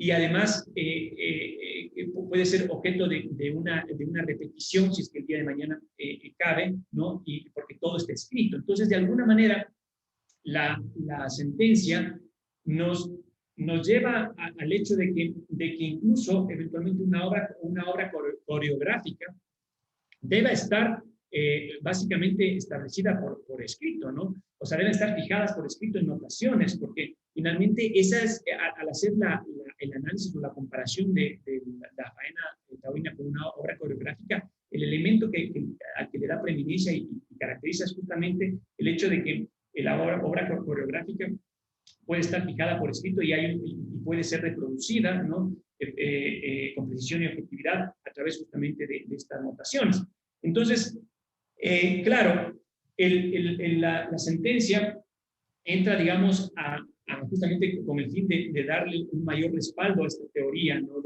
y además puede ser objeto de una repetición si es que el día de mañana cabe, ¿no? Y porque todo está escrito. Entonces, de alguna manera, la sentencia nos lleva al hecho de que incluso eventualmente una obra coreográfica deba estar básicamente establecida por escrito, ¿no? O sea, deben estar fijadas por escrito en notaciones, porque finalmente esa es, al hacer el análisis o la comparación de la faena taurina con una obra coreográfica, el elemento al que le da preeminencia y caracteriza es justamente el hecho de que la obra coreográfica puede estar fijada por escrito y puede ser reproducida, ¿no? Con precisión y objetividad a través justamente de estas notaciones. Entonces, claro, la sentencia entra, digamos, justamente con el fin de darle un mayor respaldo a esta teoría, ¿no?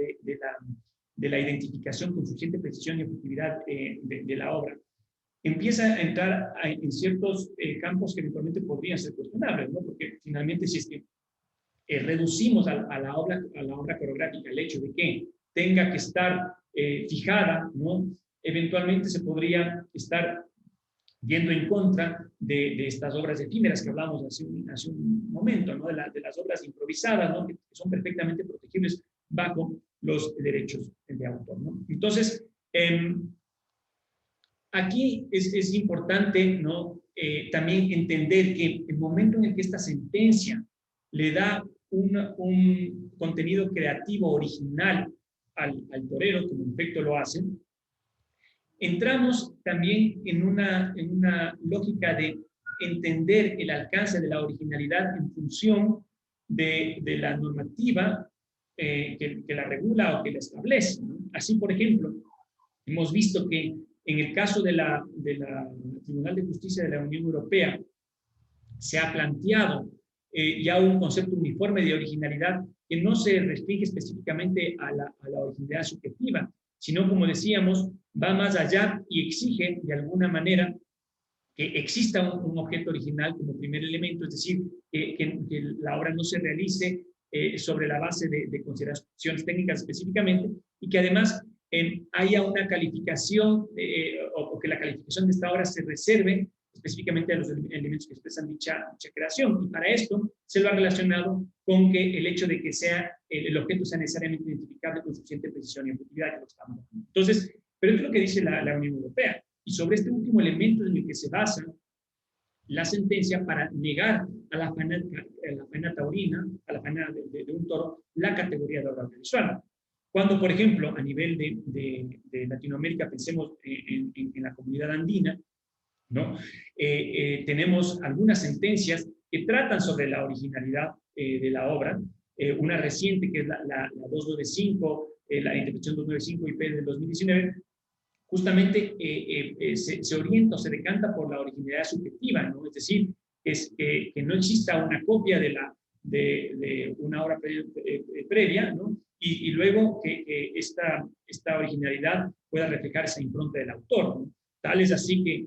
de la identificación con suficiente precisión y objetividad de la obra. Empieza a entrar en ciertos campos que eventualmente podrían ser cuestionables, ¿no? Porque finalmente si es que reducimos a la obra coreográfica el hecho de que tenga que estar fijada, ¿no? Eventualmente se podría estar yendo en contra de estas obras efímeras que hablamos hace un momento, ¿no? De las obras improvisadas, ¿no? Que son perfectamente protegibles bajo los derechos de autor, ¿no? Entonces, aquí es importante, ¿no? También entender que el momento en el que esta sentencia le da un contenido creativo original al torero, como en efecto lo hace, entramos también en una lógica de entender el alcance de la originalidad en función de la normativa que la regula o que la establece, ¿no? Así, por ejemplo, hemos visto que en el caso de la Tribunal de Justicia de la Unión Europea se ha planteado ya un concepto uniforme de originalidad que no se restringe específicamente a la originalidad subjetiva, sino, como decíamos, va más allá y exige de alguna manera que exista un objeto original como primer elemento, es decir, que la obra no se realice sobre la base de consideraciones técnicas específicamente y que además haya una calificación o que la calificación de esta obra se reserve específicamente a los elementos que expresan dicha creación. Y para esto se lo ha relacionado con que el hecho de que el objeto sea necesariamente identificable con suficiente precisión y objetividad, que lo estamos haciendo. Entonces, pero esto es lo que dice la Unión Europea. Y sobre este último elemento en el que se basa la sentencia para negar a la faena taurina, a la faena de un toro, la categoría de obra audiovisual. Cuando, por ejemplo, a nivel de Latinoamérica, pensemos en la comunidad andina, ¿no? Tenemos algunas sentencias que tratan sobre la originalidad de la obra. Una reciente, que es la 295, la interpretación 295 IP del 2019, justamente se orienta o se decanta por la originalidad subjetiva, ¿no? Es decir, que no exista una copia de una obra previa, ¿no? Y luego que esta originalidad pueda reflejar esa impronta del autor, ¿no? Tal es así que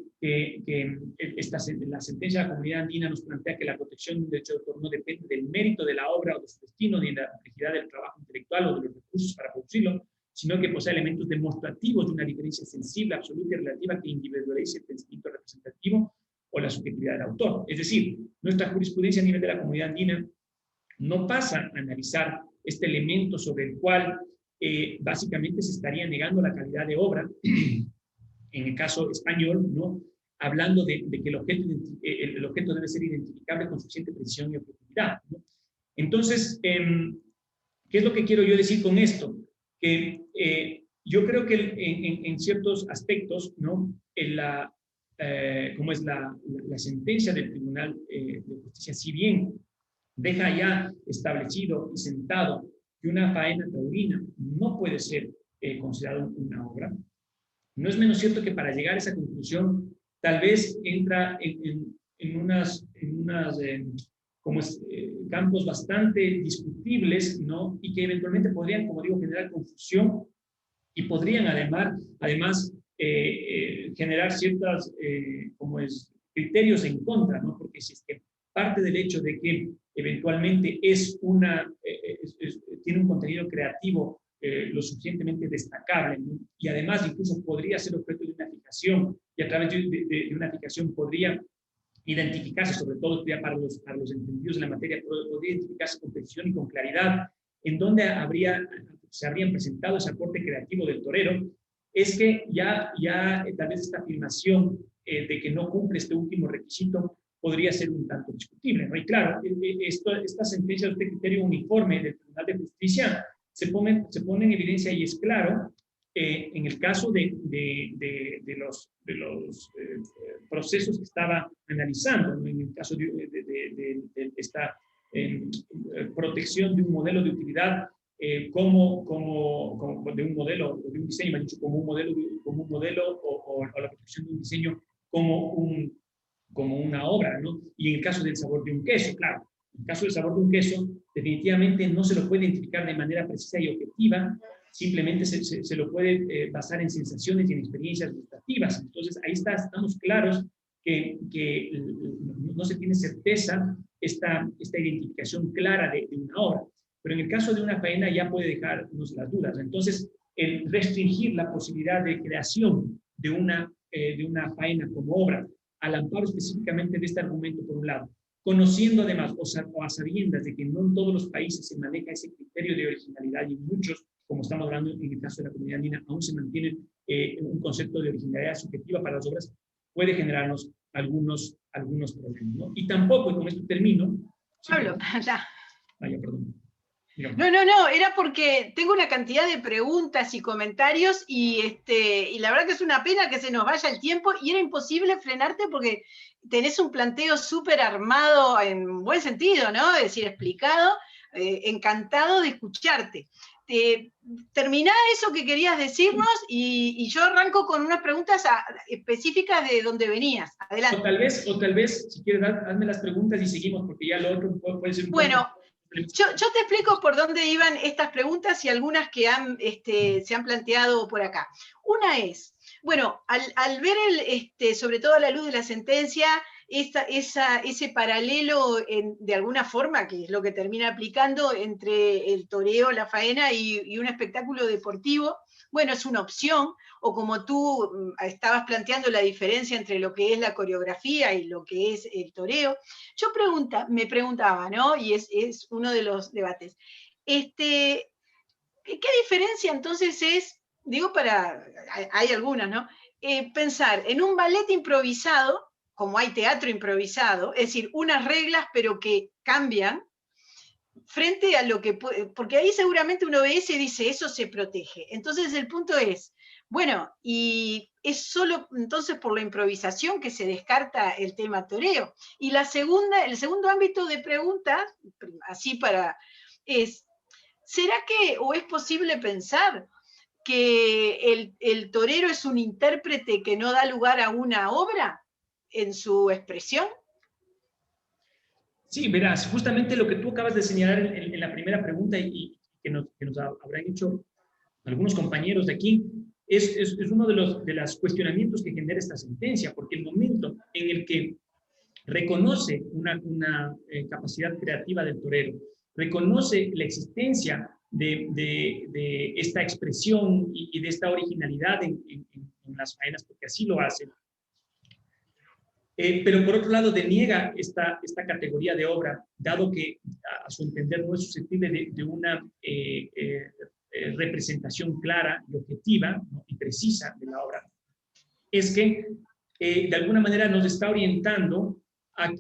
la sentencia de la comunidad andina nos plantea que la protección de un derecho de autor no depende del mérito de la obra o de su destino, ni de la complejidad del trabajo intelectual o de los recursos para producirlo, sino que posee elementos demostrativos de una diferencia sensible, absoluta y relativa que individualice el pensamiento representativo o la subjetividad del autor. Es decir, nuestra jurisprudencia a nivel de la comunidad andina no pasa a analizar este elemento sobre el cual básicamente se estaría negando la calidad de obra, en el caso español, ¿no? Hablando de que el objeto debe ser identificable con suficiente precisión y objetividad, ¿no? Entonces, ¿qué es lo que quiero yo decir con esto? Que yo creo que en ciertos aspectos, ¿no? Como es la sentencia del Tribunal de Justicia, si bien deja ya establecido y sentado que una faena taurina no puede ser considerada una obra, no es menos cierto que para llegar a esa conclusión tal vez entra en unas campos bastante discutibles, ¿no? Y que eventualmente podrían, como digo, generar confusión y podrían además generar ciertos criterios en contra, ¿no? Porque si es que parte del hecho de que eventualmente tiene un contenido creativo lo suficientemente destacable, ¿no? Y además incluso podría ser objeto de una fijación y a través de una fijación podría identificarse, sobre todo ya para los entendidos en la materia, podría identificarse con precisión y con claridad en dónde se habrían presentado ese aporte creativo del torero, es que ya tal vez esta afirmación de que no cumple este último requisito podría ser un tanto discutible, ¿no? Y claro, esta sentencia, este criterio uniforme del Tribunal de Justicia se pone en evidencia y es claro en el caso de los procesos que estaba analizando, ¿no? En el caso de esta protección de un modelo de utilidad, como de un modelo, de un diseño, me han dicho, como un modelo o la protección de un diseño como una obra, ¿no? Y en el caso del sabor de un queso, claro, en el caso del sabor de un queso, definitivamente no se lo puede identificar de manera precisa y objetiva, simplemente se lo puede basar en sensaciones y en experiencias gustativas. Entonces, ahí estamos claros que no se tiene certeza esta identificación clara de una obra. Pero en el caso de una faena ya puede dejarnos las dudas. Entonces, el restringir la posibilidad de creación de una faena como obra, al amparo específicamente de este argumento, por un lado, conociendo además o a sabiendas de que no en todos los países se maneja ese criterio de originalidad y en muchos, como estamos hablando en el caso de la comunidad andina, aún se mantiene un concepto de originalidad subjetiva para las obras, puede generarnos algunos problemas, ¿no? Y tampoco, y con esto termino... Pablo, ya. Ya, perdón. No, era porque tengo una cantidad de preguntas y comentarios y la verdad que es una pena que se nos vaya el tiempo y era imposible frenarte porque tenés un planteo súper armado en buen sentido, ¿no? Es decir, explicado, encantado de escucharte. Terminá eso que querías decirnos y yo arranco con unas preguntas específicas de donde venías. Adelante. O tal vez, si quieres, hazme las preguntas y seguimos, porque ya lo otro puede ser un poco... Bueno, yo te explico por dónde iban estas preguntas y algunas que se han planteado por acá. Una es, bueno, al ver, sobre todo a la luz de la sentencia, ese paralelo de alguna forma, que es lo que termina aplicando entre el toreo, la faena y un espectáculo deportivo, bueno, es una opción, o como tú estabas planteando la diferencia entre lo que es la coreografía y lo que es el toreo, yo me preguntaba, ¿no? Y es uno de los debates, ¿qué diferencia entonces es, digo hay algunas, ¿no? Pensar en un ballet improvisado, como hay teatro improvisado, es decir, unas reglas pero que cambian, frente a lo que puede, porque ahí seguramente uno ve eso y dice, eso se protege. Entonces el punto es, bueno, y es solo entonces por la improvisación que se descarta el tema toreo. Y el segundo ámbito de pregunta, así es, ¿será que, o es posible pensar que el torero es un intérprete que no da lugar a una obra en su expresión? Sí, verás, justamente lo que tú acabas de señalar en la primera pregunta y que nos habrán hecho algunos compañeros de aquí, es uno de los cuestionamientos que genera esta sentencia, porque el momento en el que reconoce una capacidad creativa del torero, reconoce la existencia de esta expresión y de esta originalidad en las faenas, porque así lo hace, pero por otro lado deniega esta categoría de obra, dado que a su entender no es susceptible de una representación clara y objetiva, ¿no? Y precisa de la obra, es que de alguna manera nos está orientando a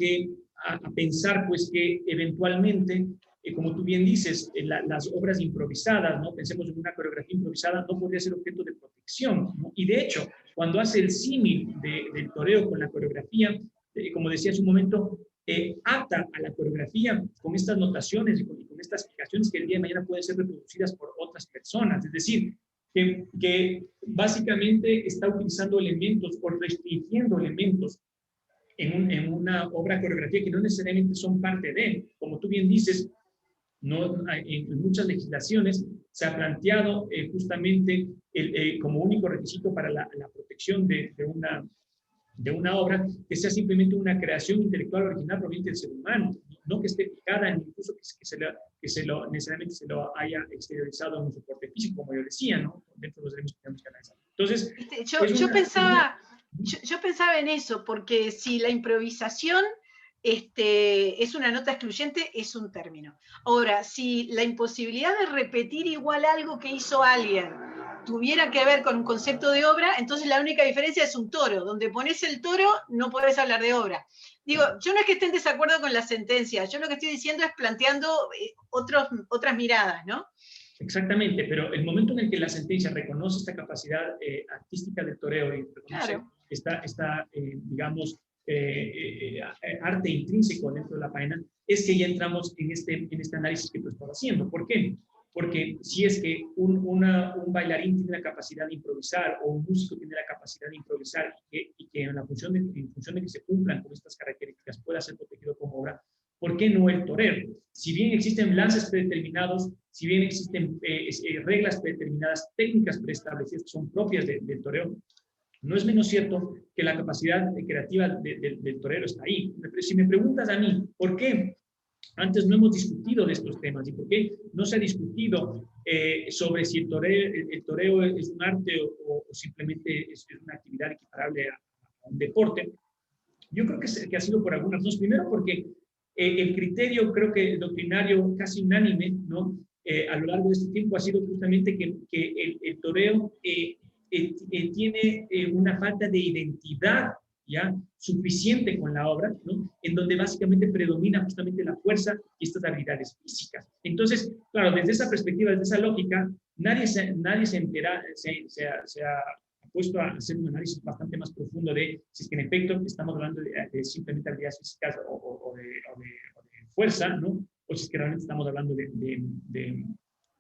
pensar pues que eventualmente, como tú bien dices, las obras improvisadas, ¿no? Pensemos en una coreografía improvisada, no podría ser objeto de protección, ¿no? Y de hecho, cuando hace el símil del toreo con la coreografía, como decía hace un momento, ata a la coreografía con estas notaciones y con estas explicaciones que el día de mañana pueden ser reproducidas por otras personas. Es decir, que básicamente está utilizando elementos o restringiendo elementos en una obra coreografía que no necesariamente son parte de, como tú bien dices, en muchas legislaciones se ha planteado justamente como único requisito para la protección de una obra que sea simplemente una creación intelectual original proveniente del ser humano, no que esté fijada, ni incluso necesariamente se lo haya exteriorizado en un soporte físico, como yo decía, ¿no? Dentro de los elementos que tenemos que analizar. Entonces, yo pensaba en eso, porque si la improvisación es una nota excluyente, es un término. Ahora, si la imposibilidad de repetir igual algo que hizo alguien tuviera que ver con un concepto de obra, entonces la única diferencia es un toro. Donde pones el toro, no podés hablar de obra. Digo, yo no es que esté en desacuerdo con la sentencia, yo lo que estoy diciendo es planteando otras miradas, ¿no? Exactamente, pero el momento en el que la sentencia reconoce esta capacidad artística del toreo y reconoce digamos, arte intrínseco dentro de la faena, es que ya entramos en este análisis que tú estás haciendo. ¿Por qué? Porque si es que un bailarín tiene la capacidad de improvisar o un músico tiene la capacidad de improvisar y que en función de que se cumplan con estas características pueda ser protegido como obra, ¿por qué no el torero? Si bien existen lances predeterminados, si bien existen reglas predeterminadas, técnicas preestablecidas que son propias del toreo, no es menos cierto que la capacidad creativa del torero está ahí. Si me preguntas a mí, ¿por qué antes no hemos discutido de estos temas y por qué no se ha discutido sobre si el toreo es un arte o simplemente es una actividad equiparable a un deporte? Yo creo que ha sido por algunas razones. Primero, porque el criterio, creo que doctrinario casi unánime, ¿no? A lo largo de este tiempo ha sido justamente que el toreo tiene una falta de identidad ya suficiente con la obra, ¿no? En donde básicamente predomina justamente la fuerza y estas habilidades físicas. Entonces, claro, desde esa perspectiva, desde esa lógica, nadie se ha puesto a hacer un análisis bastante más profundo de si es que en efecto estamos hablando de simplemente habilidades físicas o de fuerza, ¿no? O si es que realmente estamos hablando de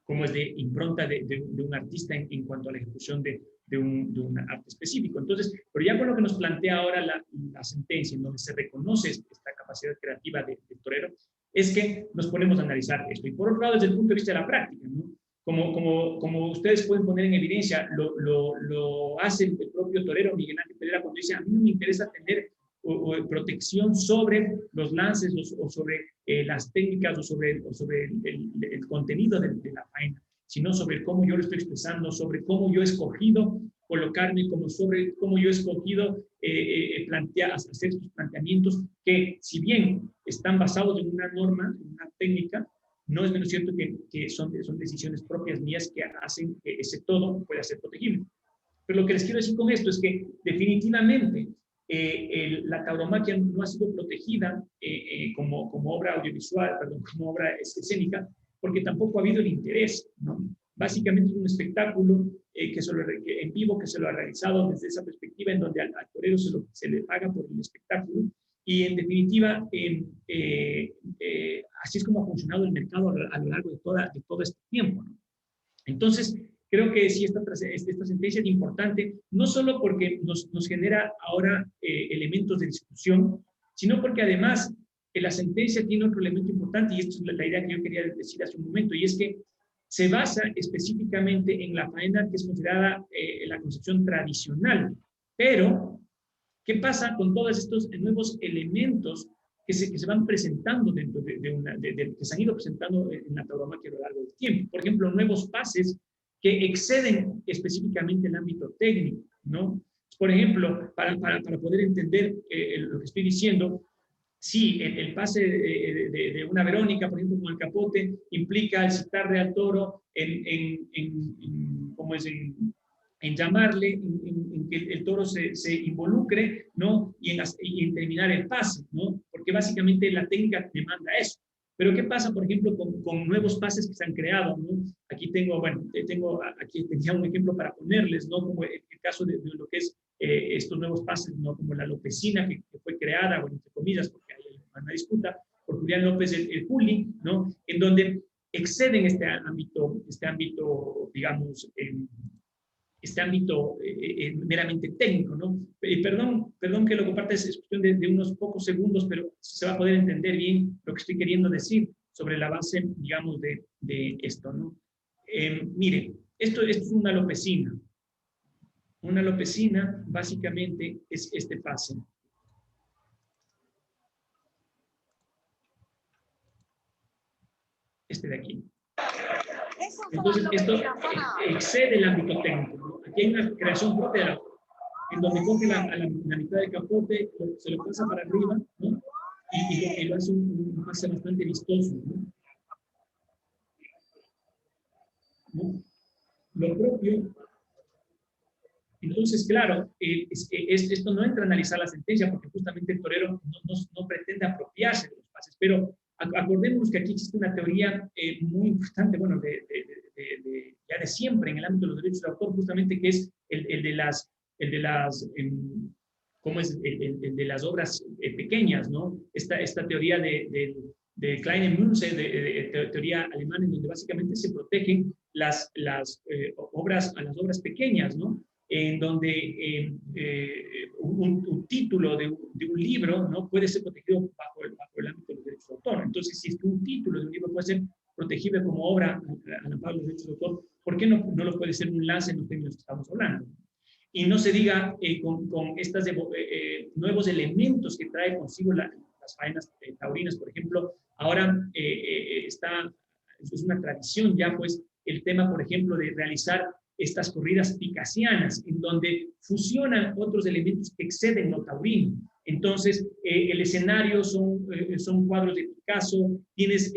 cómo es de impronta de un artista en cuanto a la ejecución de un arte específico. Entonces, pero ya con lo que nos plantea ahora la sentencia, en donde se reconoce esta capacidad creativa del torero, es que nos ponemos a analizar esto. Y por otro lado, desde el punto de vista de la práctica, ¿no? Como ustedes pueden poner en evidencia, lo hace el propio torero Miguel Ángel Pereira cuando dice: a mí no me interesa tener protección sobre los lances o sobre las técnicas o sobre el contenido de la faena, sino sobre cómo yo lo estoy expresando, sobre cómo yo he escogido colocarme, sobre cómo yo he escogido hacer estos planteamientos que, si bien están basados en una norma, en una técnica, no es menos cierto que son decisiones propias mías que hacen que ese todo pueda ser protegible. Pero lo que les quiero decir con esto es que definitivamente la tauromaquia no ha sido protegida como obra audiovisual, como obra escénica, porque tampoco ha habido el interés, ¿no? Básicamente es un espectáculo en vivo que se lo ha realizado desde esa perspectiva, en donde al torero se le paga por el espectáculo, y en definitiva así es como ha funcionado el mercado a lo largo de todo este tiempo, ¿no? Entonces, creo que sí, esta sentencia es importante, no solo porque nos genera ahora elementos de discusión, sino porque además la sentencia tiene otro elemento importante, y esto es la idea que yo quería decir hace un momento, y es que se basa específicamente en la faena que es considerada la concepción tradicional. Pero, ¿qué pasa con todos estos nuevos elementos que se van presentando dentro que se han ido presentando en la tauromaquia a lo largo del tiempo? Por ejemplo, nuevos pases que exceden específicamente el ámbito técnico, ¿no? Por ejemplo, para poder entender lo que estoy diciendo, sí, el pase de una Verónica, por ejemplo, con el capote, implica el citarle al toro en llamarle, en que el toro se involucre, ¿no? Y en terminar el pase, ¿no? Porque básicamente la técnica demanda eso. Pero ¿qué pasa, por ejemplo, con nuevos pases que se han creado, ¿no? Aquí tenía un ejemplo para ponerles, ¿no? Como el caso de lo que es estos nuevos pases, ¿no? Como la lopecina que fue creada, bueno, entre comillas, porque hay una disputa, por Julián López el Juli, ¿no? En donde exceden este ámbito, digamos, este ámbito meramente técnico, ¿no? Perdón que lo comparte, es cuestión de unos pocos segundos, pero se va a poder entender bien lo que estoy queriendo decir sobre la base, digamos, de esto, ¿no? Mire, esto es una lopecina. Una lopecina, básicamente, es este pase. Este de aquí. Entonces, esto excede el ámbito técnico, ¿no? Aquí hay una creación propia, en donde coge la mitad del capote, se lo pasa para arriba, ¿no? Y lo hace un pase bastante vistoso, ¿no? Lo propio. Entonces, claro, esto no entra a analizar la sentencia, porque justamente el torero no pretende apropiarse de los pases, pero Acordémonos que aquí existe una teoría muy importante, bueno, ya de siempre en el ámbito de los derechos de autor, justamente, que es el de las ¿cómo es? El de las obras pequeñas, ¿no? Esta teoría de Kleine Münze, teoría alemana, en donde básicamente se protegen las obras pequeñas, ¿no? En donde un título de un libro, ¿no?, puede ser protegido bajo el ámbito de los derechos de autor. Entonces, si es que un título de un libro puede ser protegible como obra al amparo de los derechos de autor, ¿por qué no lo puede ser un lance en los términos que estamos hablando? Y no se diga con estos nuevos elementos que trae consigo las faenas taurinas, por ejemplo, ahora es una tradición ya, pues, el tema, por ejemplo, de realizar estas corridas picasianas, en donde fusionan otros elementos que exceden lo taurino. Entonces, el escenario son cuadros de Picasso, tienes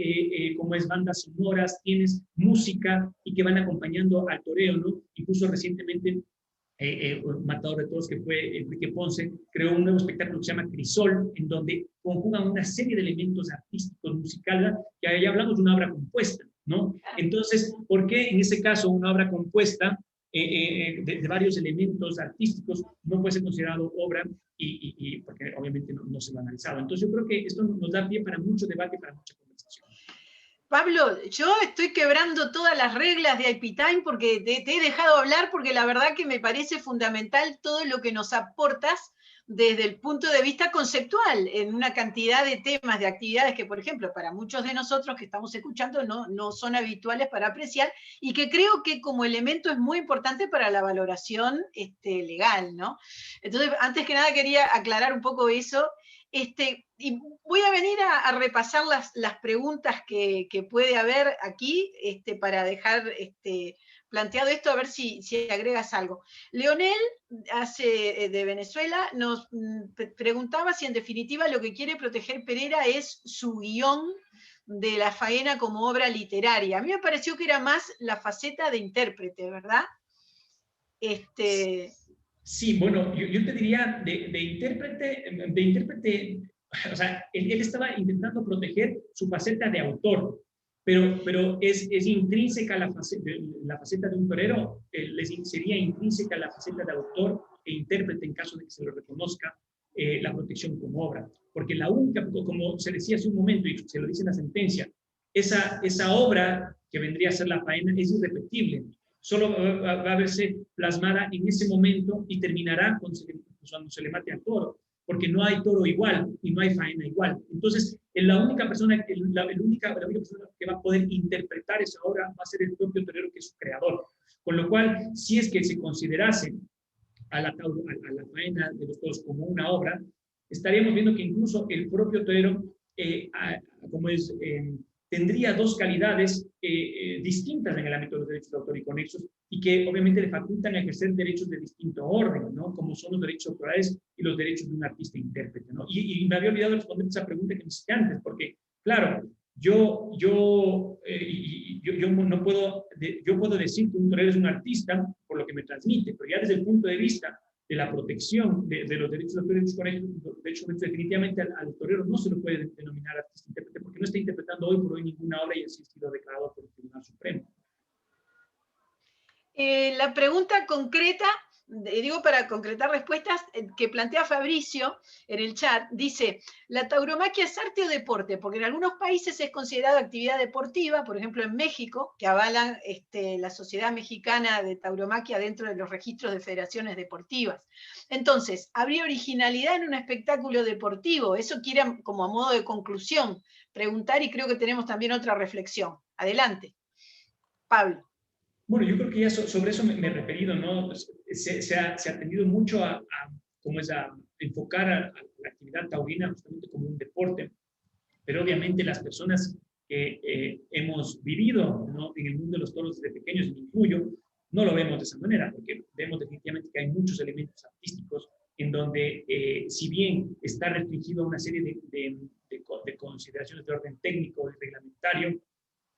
como es bandas sonoras, tienes música y que van acompañando al toreo, ¿no? Incluso recientemente, Matador de Toros, que fue Enrique Ponce, creó un nuevo espectáculo que se llama Crisol, en donde conjugan una serie de elementos artísticos, musicales, que ya hablamos de una obra compuesta, ¿no? Entonces, ¿por qué en ese caso una obra compuesta de varios elementos artísticos no puede ser considerado obra y porque obviamente no se lo ha analizado? Entonces, yo creo que esto nos da pie para mucho debate, para mucha conversación. Pablo, yo estoy quebrando todas las reglas de IP Time porque te he dejado hablar, porque la verdad que me parece fundamental todo lo que nos aportas desde el punto de vista conceptual en una cantidad de temas, de actividades que, por ejemplo, para muchos de nosotros que estamos escuchando no son habituales para apreciar, y que creo que como elemento es muy importante para la valoración legal, ¿no? Entonces, antes que nada quería aclarar un poco eso. Y voy a venir a repasar las preguntas que puede haber aquí para dejar planteado esto, a ver si agregas algo. Leonel, de Venezuela, nos preguntaba si en definitiva lo que quiere proteger Pereira es su guión de La faena como obra literaria. A mí me pareció que era más la faceta de intérprete, ¿verdad? Sí, bueno, yo te diría de intérprete, o sea, él estaba intentando proteger su faceta de autor, pero es intrínseca la faceta de un torero, sería intrínseca la faceta de autor e intérprete en caso de que se lo reconozca la protección como obra, porque la única, como se decía hace un momento y se lo dice en la sentencia, esa obra que vendría a ser la faena es irrepetible. Solo va a verse plasmada en ese momento y terminará cuando se le mate al toro, porque no hay toro igual y no hay faena igual. Entonces, la única persona que va a poder interpretar esa obra va a ser el propio torero, que es su creador. Con lo cual, si es que se considerase a la faena de los toros como una obra, estaríamos viendo que incluso el propio torero, tendría dos calidades distintas en el ámbito de los derechos de autor y conexos, y que obviamente le facultan a ejercer derechos de distinto orden, ¿no? Como son los derechos autorales y los derechos de un artista intérprete, ¿no? Y me había olvidado responder esa pregunta que me hiciste antes, porque, claro, yo puedo decir que un torero es un artista por lo que me transmite, pero ya desde el punto de vista de la protección de los derechos de autor y conexos, de hecho, definitivamente al torero no se lo puede denominar artista intérprete, porque no está interpretando hoy por hoy ninguna obra y así ha sido declarado por el Tribunal Supremo. La pregunta concreta, digo para concretar respuestas, que plantea Fabricio en el chat, dice, ¿la tauromaquia es arte o deporte? Porque en algunos países es considerada actividad deportiva, por ejemplo en México, que avalan la Sociedad Mexicana de Tauromaquia dentro de los registros de federaciones deportivas. Entonces, ¿habría originalidad en un espectáculo deportivo? Eso quiere, como a modo de conclusión, preguntar, y creo que tenemos también otra reflexión. Adelante, Pablo. Bueno, yo creo que ya sobre eso me he referido, ¿no? Se ha tendido mucho a enfocar a la actividad taurina justamente como un deporte, pero obviamente las personas que hemos vivido, ¿no?, en el mundo de los toros desde pequeños, y me incluyo, no lo vemos de esa manera, porque vemos definitivamente que hay muchos elementos artísticos en donde, si bien está restringido a una serie de consideraciones de orden técnico y reglamentario,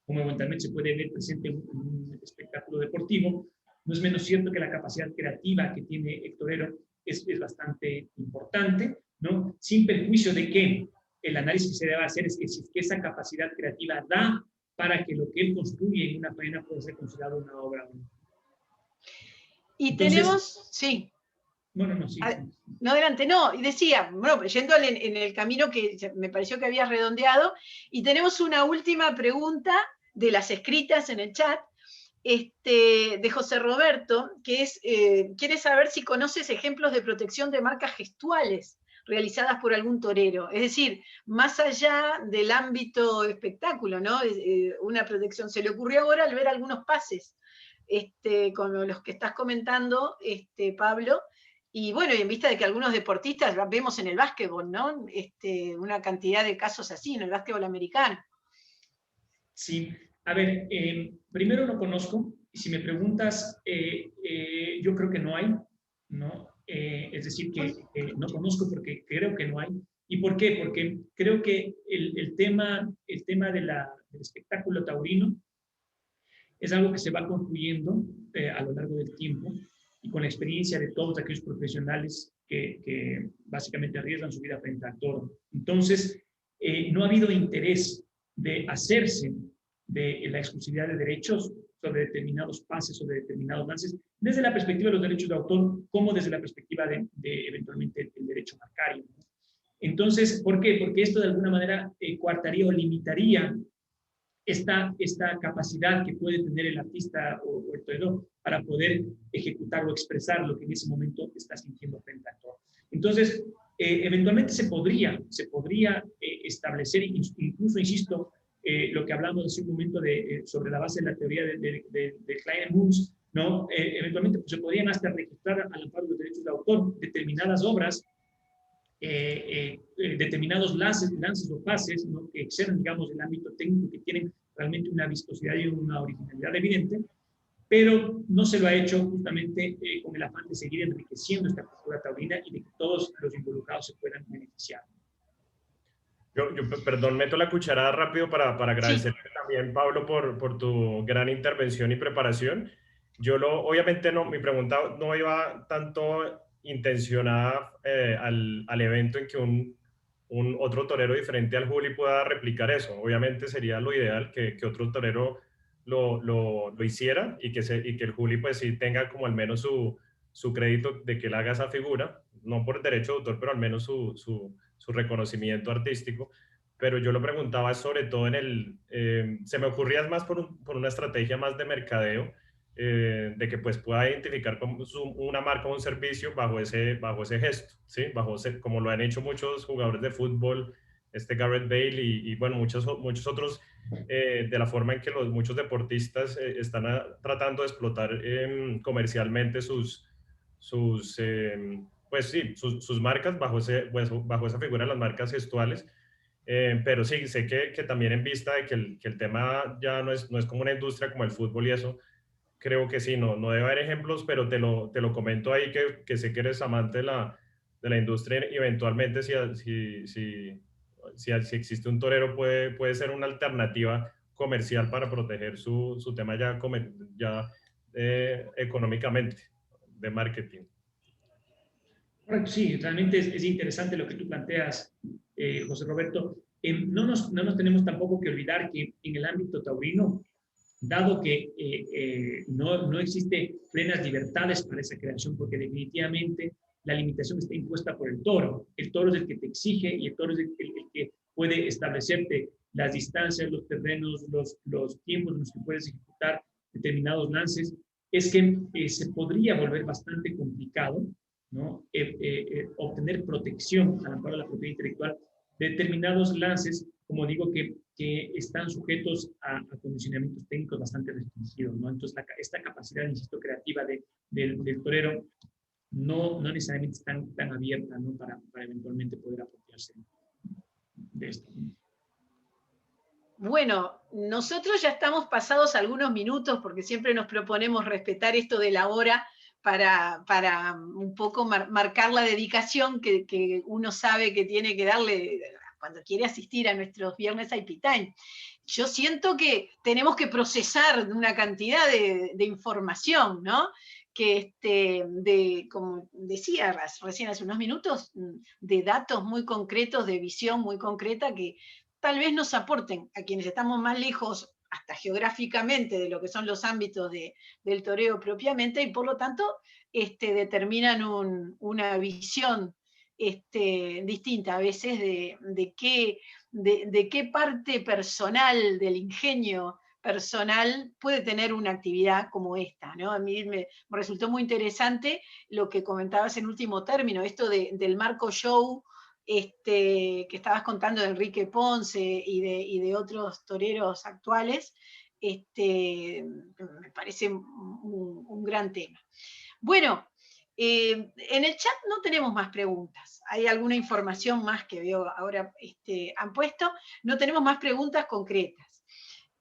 como eventualmente se puede ver presente en un espectáculo deportivo, no es menos cierto que la capacidad creativa que tiene el torero es bastante importante, ¿no? Sin perjuicio de que el análisis que se debe hacer es que si esa capacidad creativa da para que lo que él construye en una faena pueda ser considerado una obra. Y entonces, tenemos, sí. Bueno, no, sí. No, adelante, no, y decía, bueno, yendo en el camino que me pareció que habías redondeado, y tenemos una última pregunta de las escritas en el chat, de José Roberto, que es, quiere saber si conoces ejemplos de protección de marcas gestuales realizadas por algún torero, es decir, más allá del ámbito espectáculo, ¿no? Una protección. Se le ocurrió ahora al ver algunos pases, con los que estás comentando, Pablo, y bueno, y en vista de que algunos deportistas, vemos en el básquetbol, ¿no? Una cantidad de casos así, en el básquetbol americano. Sí, a ver, primero no conozco, y si me preguntas, yo creo que no hay, ¿no? Es decir, que no conozco porque creo que no hay. ¿Y por qué? Porque creo que el tema del espectáculo taurino es algo que se va construyendo a lo largo del tiempo, y con la experiencia de todos aquellos profesionales que básicamente arriesgan su vida frente al toro. Entonces, no ha habido interés de hacerse de la exclusividad de derechos sobre determinados pases, sobre determinados lances, desde la perspectiva de los derechos de autor, como desde la perspectiva de eventualmente el derecho marcario. Entonces, ¿por qué? Porque esto de alguna manera coartaría o limitaría esta capacidad que puede tener el artista o el torero para poder ejecutar o expresar lo que en ese momento está sintiendo frente al toro. Entonces, eventualmente se podría establecer, incluso, insisto, lo que hablamos hace un momento sobre la base de la teoría de Klein Moons, ¿no? Eventualmente pues, se podrían hasta registrar al amparo de los derechos de autor determinadas obras, determinados lances o pases, ¿no? Que exceden, digamos, el ámbito técnico, que tienen realmente una vistosidad y una originalidad evidente, pero no se lo ha hecho justamente con el afán de seguir enriqueciendo esta cultura taurina y de que todos los involucrados se puedan beneficiar. Perdón, meto la cucharada rápido para agradecerle también, Pablo, por tu gran intervención y preparación. Obviamente mi pregunta no iba tanto intencionada al evento en que un otro torero diferente al Juli pueda replicar eso. Obviamente sería lo ideal que otro torero lo hiciera y que el Juli pues sí tenga como al menos su crédito de que él haga esa figura, no por derecho de autor, pero al menos su reconocimiento artístico. Pero yo lo preguntaba sobre todo se me ocurría más por una estrategia más de mercadeo, de que pues pueda identificar una marca o un servicio bajo ese gesto, ¿sí? Como lo han hecho muchos jugadores de fútbol, Gareth Bale y bueno, muchos otros, de la forma en que muchos deportistas están tratando de explotar comercialmente sus marcas bajo esa figura de las marcas gestuales. Pero sí, sé que también en vista de que el tema ya no es como una industria como el fútbol y eso, creo que sí, no debe haber ejemplos, pero te lo comento ahí que sé que eres amante de la industria, y eventualmente si existe un torero puede ser una alternativa comercial para proteger su tema ya económicamente, de marketing. Sí, realmente es interesante lo que tú planteas, José Roberto. No nos tenemos tampoco que olvidar que en el ámbito taurino, dado que no existe plenas libertades para esa creación, porque definitivamente la limitación está impuesta por el toro. El toro es el que te exige, y el toro es el que puede establecerte las distancias, los terrenos, los tiempos en los que puedes ejecutar determinados lances. Es que se podría volver bastante complicado, ¿no? Obtener protección al amparo de la propiedad intelectual de determinados lances, como digo, que están sujetos a condicionamientos técnicos bastante restringidos, ¿no? Entonces, esta capacidad, insisto, creativa del torero no necesariamente es tan abierta, ¿no? para eventualmente poder apropiarse de esto. Bueno, nosotros ya estamos pasados algunos minutos, porque siempre nos proponemos respetar esto de la hora para un poco marcar la dedicación que uno sabe que tiene que darle cuando quiere asistir a nuestros viernes IP Time. Yo siento que tenemos que procesar una cantidad de información, ¿no? como decía recién hace unos minutos, de datos muy concretos, de visión muy concreta, que tal vez nos aporten a quienes estamos más lejos, hasta geográficamente, de lo que son los ámbitos del toreo propiamente, y por lo tanto determinan una visión distinta a veces de qué parte personal del ingenio personal puede tener una actividad como esta, ¿no? A mí me resultó muy interesante lo que comentabas en último término, esto del marco show que estabas contando de Enrique Ponce y de otros toreros actuales, me parece un gran tema. Bueno, en el chat no tenemos más preguntas. Hay alguna información más que veo ahora han puesto. No tenemos más preguntas concretas.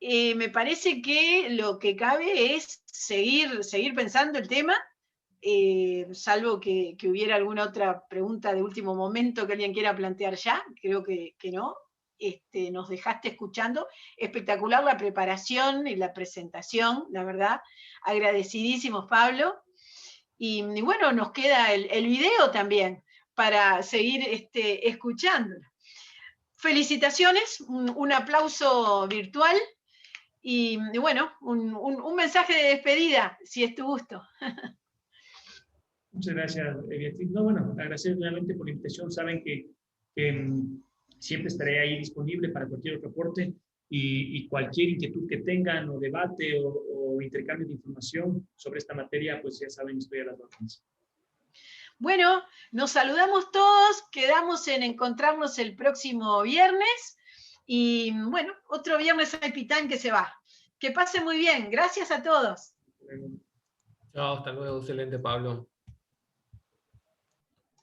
Me parece que lo que cabe es seguir pensando el tema, salvo que hubiera alguna otra pregunta de último momento que alguien quiera plantear ya. Creo que no. Nos dejaste escuchando. Espectacular la preparación y la presentación, la verdad. Agradecidísimos, Pablo. Y bueno, nos queda el video también para seguir escuchándolo. Felicitaciones, un aplauso virtual y bueno, un mensaje de despedida, si es tu gusto. Muchas gracias, Beatriz. No, bueno, agradecer realmente por la invitación. Saben que siempre estaré ahí disponible para cualquier otro aporte y cualquier inquietud que tengan o debate o intercambio de información sobre esta materia, pues ya saben, estoy a las órdenes. Bueno, nos saludamos todos, quedamos en encontrarnos el próximo viernes y bueno, otro viernes IP Time que se va. Que pase muy bien, gracias a todos. Chao, hasta luego, excelente, Pablo.